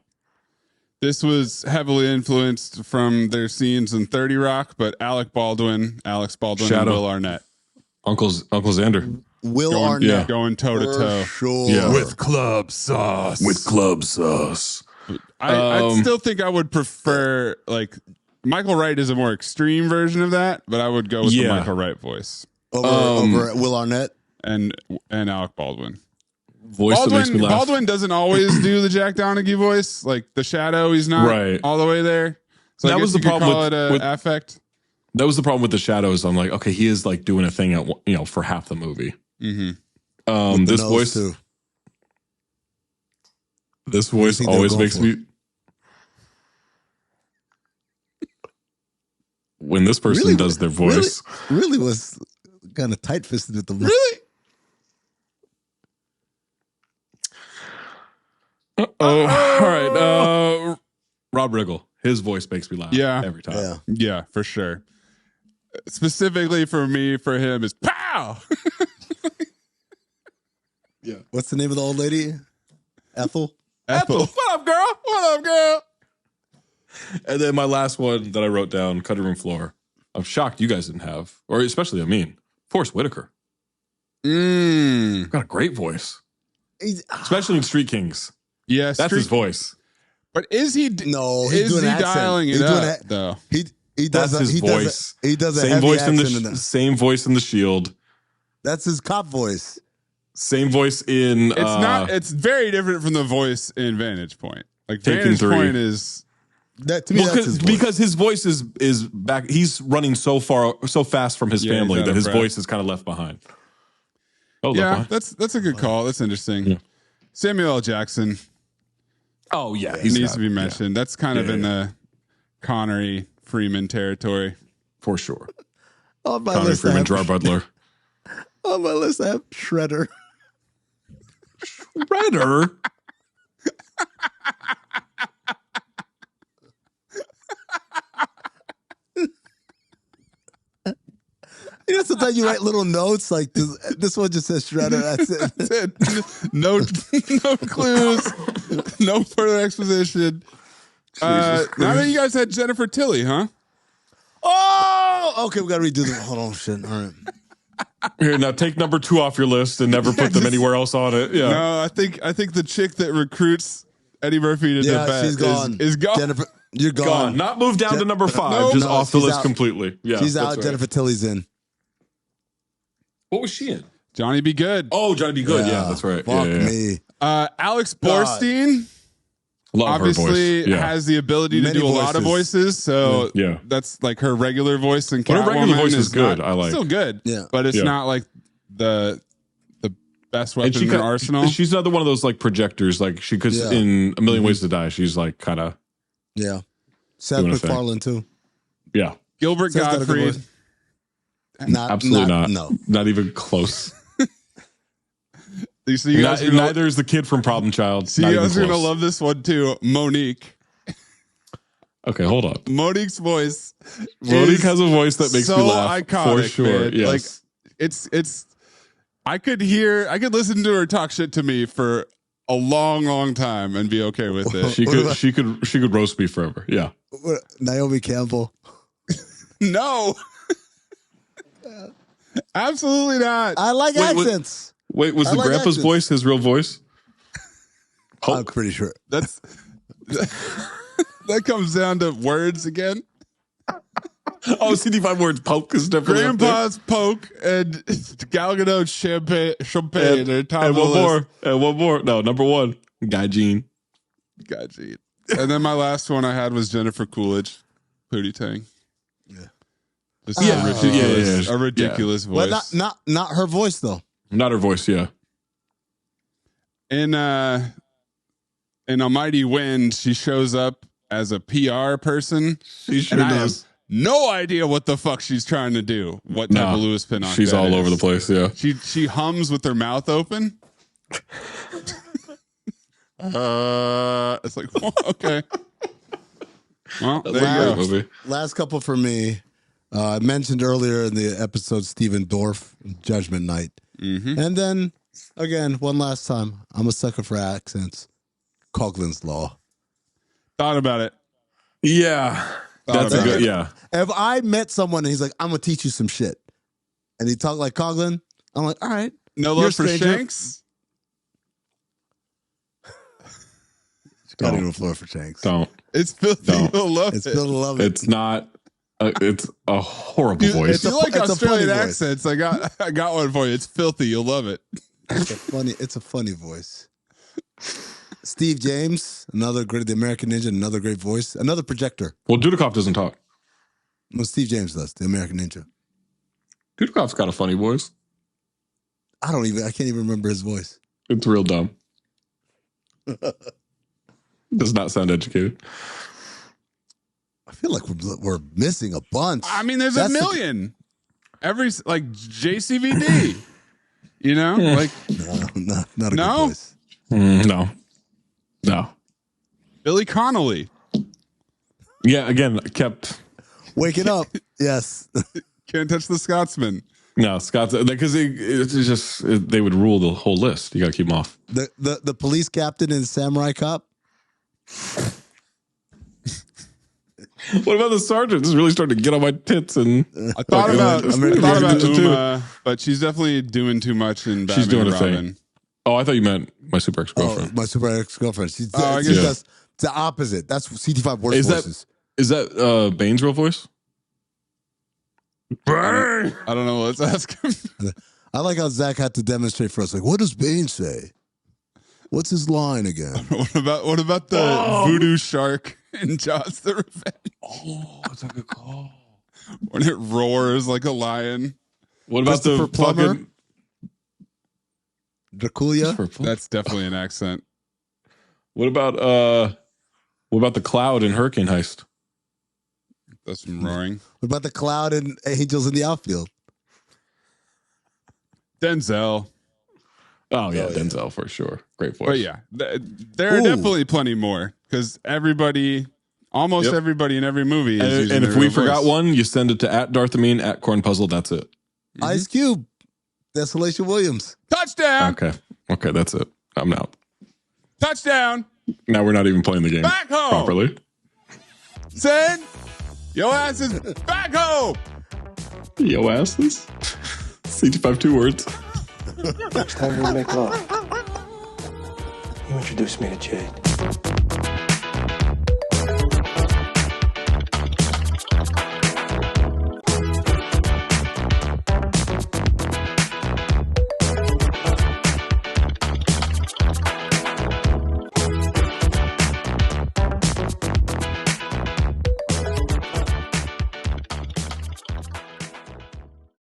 S1: This was heavily influenced from their scenes in 30 Rock, but Alex Baldwin,
S2: Shadow.
S1: and Will Arnett.
S2: Uncle Xander.
S3: Will Arnett.
S1: Going toe to toe.
S3: Sure.
S2: Yeah.
S1: With club sauce. I still think I would prefer, like, Michael Wright is a more extreme version of that, but I would go with the Michael Wright voice.
S3: Over Will Arnett?
S1: And Alec Baldwin.
S2: Voice that makes me laugh.
S1: Baldwin doesn't always do the Jack Donaghy voice. Like, the Shadow, he's not all the way there. So
S2: that was the problem
S1: with affect.
S2: That was the problem with the shadows. I'm like, okay, he is like doing a thing at for half the movie.
S3: Mm-hmm.
S2: This voice
S3: too.
S2: This voice always makes me. When this person does their voice,
S3: really was kind of tight fisted with the voice.
S1: Really?
S2: All right. Rob Riggle. His voice makes me laugh. Every time.
S1: Yeah, for sure. Specifically for him is pow.
S2: Yeah.
S3: What's the name of the old lady? Ethel.
S2: What up, girl? What up, girl? And then my last one that I wrote down, cutting room floor. I'm shocked you guys didn't have, or especially Amin, Forrest Whitaker. Got a great voice, especially in Street Kings.
S1: Yeah,
S2: that's his voice.
S1: But is he?
S3: No, he's
S1: is
S3: doing
S1: he
S3: accent.
S1: dialing it up though?
S3: He does.
S2: That's his voice.
S3: He does a
S2: same
S3: heavy
S2: voice in
S3: accent
S2: the same voice in The Shield.
S3: That's his cop voice.
S2: Same voice in.
S1: It's not. It's very different from the voice in Vantage Point. Like
S2: Taken
S1: Vantage
S2: 3.
S1: Point is.
S3: That to me, that's his voice.
S2: Because his voice is back. He's running so fast from his family that his voice is kind of left behind.
S1: That's a good call. That's interesting.
S2: Yeah.
S1: Samuel L. Jackson.
S2: Oh yeah,
S1: he needs to be mentioned. That's kind of in the Connery Freeman territory
S2: for sure.
S3: On my
S2: Connery
S3: list,
S2: Freeman, Gerard Butler.
S3: On my list, I have Shredder.
S2: Shredder.
S3: You know, sometimes you write little notes like this one just says Shredder. That's it.
S1: That's it. No clues. No further exposition. Now that you guys had Jennifer Tilly, huh?
S3: Oh, okay. We got to redo them. Hold on, shit. All right.
S2: Here, now take number 2 off your list and never put them anywhere else on it. Yeah.
S1: No, I think the chick that recruits Eddie Murphy to defend
S3: she's gone.
S1: Is gone.
S3: Jennifer, you're gone.
S2: Not moved down to number 5, just off the list completely. Yeah,
S3: she's out. Right. Jennifer Tilly's in.
S2: What was she in?
S1: Johnny Be Good.
S2: Oh, Johnny Be Good. Yeah, that's right.
S3: Fuck me.
S1: Alex Borstein.
S2: Love
S1: obviously has the ability to do a lot of voices, so
S2: yeah,
S1: that's like her regular voice. And
S2: her regular voice is good. I like
S1: still good, but it's not like the best weapon in her arsenal.
S2: She's another one of those like projectors, like she could in A Million Ways to Die. She's like kind of
S3: Seth MacFarlane too.
S2: Yeah,
S1: Gilbert Gottfried.
S2: Absolutely not. No, not even close.
S1: So you guys
S2: neither is the kid from Problem Child.
S1: So you guys are gonna love this one too, Monique.
S2: Okay, hold on.
S1: Monique's voice.
S2: Monique has a voice that makes me laugh
S1: iconic,
S2: for sure.
S1: Man.
S2: Yes.
S1: Like it's. I could listen to her talk shit to me for a long time and be okay with it.
S2: She could roast me forever. Yeah.
S3: Naomi Campbell.
S1: No. Absolutely not.
S3: I like accents.
S2: Wait, was the grandpa's voice his real voice?
S3: I'm pretty sure.
S1: That comes down to words again.
S2: Oh, CD5 words. Poke is definitely
S1: Grandpa's Poke and Gal Gadot's Champagne. And
S2: one more. No, number 1. Guy Gene.
S1: And then my last one I had was Jennifer Coolidge. Pootie Tang.
S2: Yeah.
S1: A ridiculous voice.
S3: Well, not her voice though.
S2: Not her voice, yeah.
S1: In Almighty Wind, she shows up as a PR person.
S2: She sure does.
S1: No idea what the fuck she's trying to do. What type of Louis Pinnock?
S2: She's all over the place, yeah.
S1: She hums with her mouth open. It's like, okay. Well, there you go.
S3: Last couple for me. I mentioned earlier in the episode Stephen Dorff, Judgment Night.
S1: Mm-hmm.
S3: And then, again, one last time, I'm a sucker for accents. Coughlin's Law.
S1: Thought about it.
S2: Yeah. That's a good, yeah.
S3: If I met someone and he's like, I'm going to teach you some shit, and he talked like Coughlin, I'm like, all right.
S1: No love for Shanks?
S3: Got to floor for Shanks.
S2: Don't.
S1: It's filthy. You'll love it.
S3: It's filthy. Love it.
S2: It's not. It's a horrible voice.
S1: If you like Australian accents, I got one for you. It's filthy. You'll love it.
S3: It's a funny voice. Steve James, another great, the American Ninja, another great voice, another projector.
S2: Well, Dudikoff doesn't talk.
S3: Well, Steve James does, the American Ninja.
S2: Dudikoff's got a funny voice.
S3: I can't even remember his voice.
S2: It's real dumb. Does not sound educated.
S3: I feel like we're missing a bunch.
S1: I mean, there's a million. Every like JCVD, you know, like
S3: not a good voice.
S2: No.
S1: Billy Connolly.
S2: Yeah, again, kept
S3: waking up. Yes,
S1: Can't Touch the Scotsman.
S2: No, Scots, because they would rule the whole list. You got to keep them off.
S3: The police captain in Samurai Cop.
S2: What about the sergeant? This is really starting to get on my tits. And
S1: I thought about Uma, but she's definitely doing too much in Batman.
S2: She's doing
S1: and
S2: a
S1: Robin.
S2: thing. Oh, I thought you meant my super ex-girlfriend.
S3: My super ex-girlfriend. She
S1: I guess
S3: does the opposite. That's CT5 worst voices.
S2: Is that Bane's real voice?
S1: I don't know. Let's ask him.
S3: I like how Zach had to demonstrate for us. Like, what does Bane say? What's his line again?
S1: What about the voodoo shark in Jaws the Revenge?
S2: Oh, that's a good call.
S1: When it roars like a lion.
S2: What about the
S3: Plummer?
S2: fucking
S3: Dracula?
S1: That's definitely an accent.
S2: What about the cloud in Hurricane Heist?
S1: That's some roaring.
S3: What about the cloud and Angels in the Outfield?
S1: Denzel.
S2: Oh yeah, Denzel for sure. Great voice.
S1: But yeah, there are definitely plenty more because almost everybody in every movie is using
S2: and if
S1: their
S2: we
S1: real
S2: forgot
S1: voice.
S2: one, you send it to @Darthamine @CornPuzzle. That's it.
S3: Ice Cube. Desolation Williams.
S1: Touchdown.
S2: Okay, that's it. I'm out.
S1: Touchdown.
S2: Now we're not even playing the game
S1: Back home.
S2: properly.
S1: Send your asses back home.
S2: Yo asses. CT5 2 words.
S7: Next time we make love, you introduce me to Jade.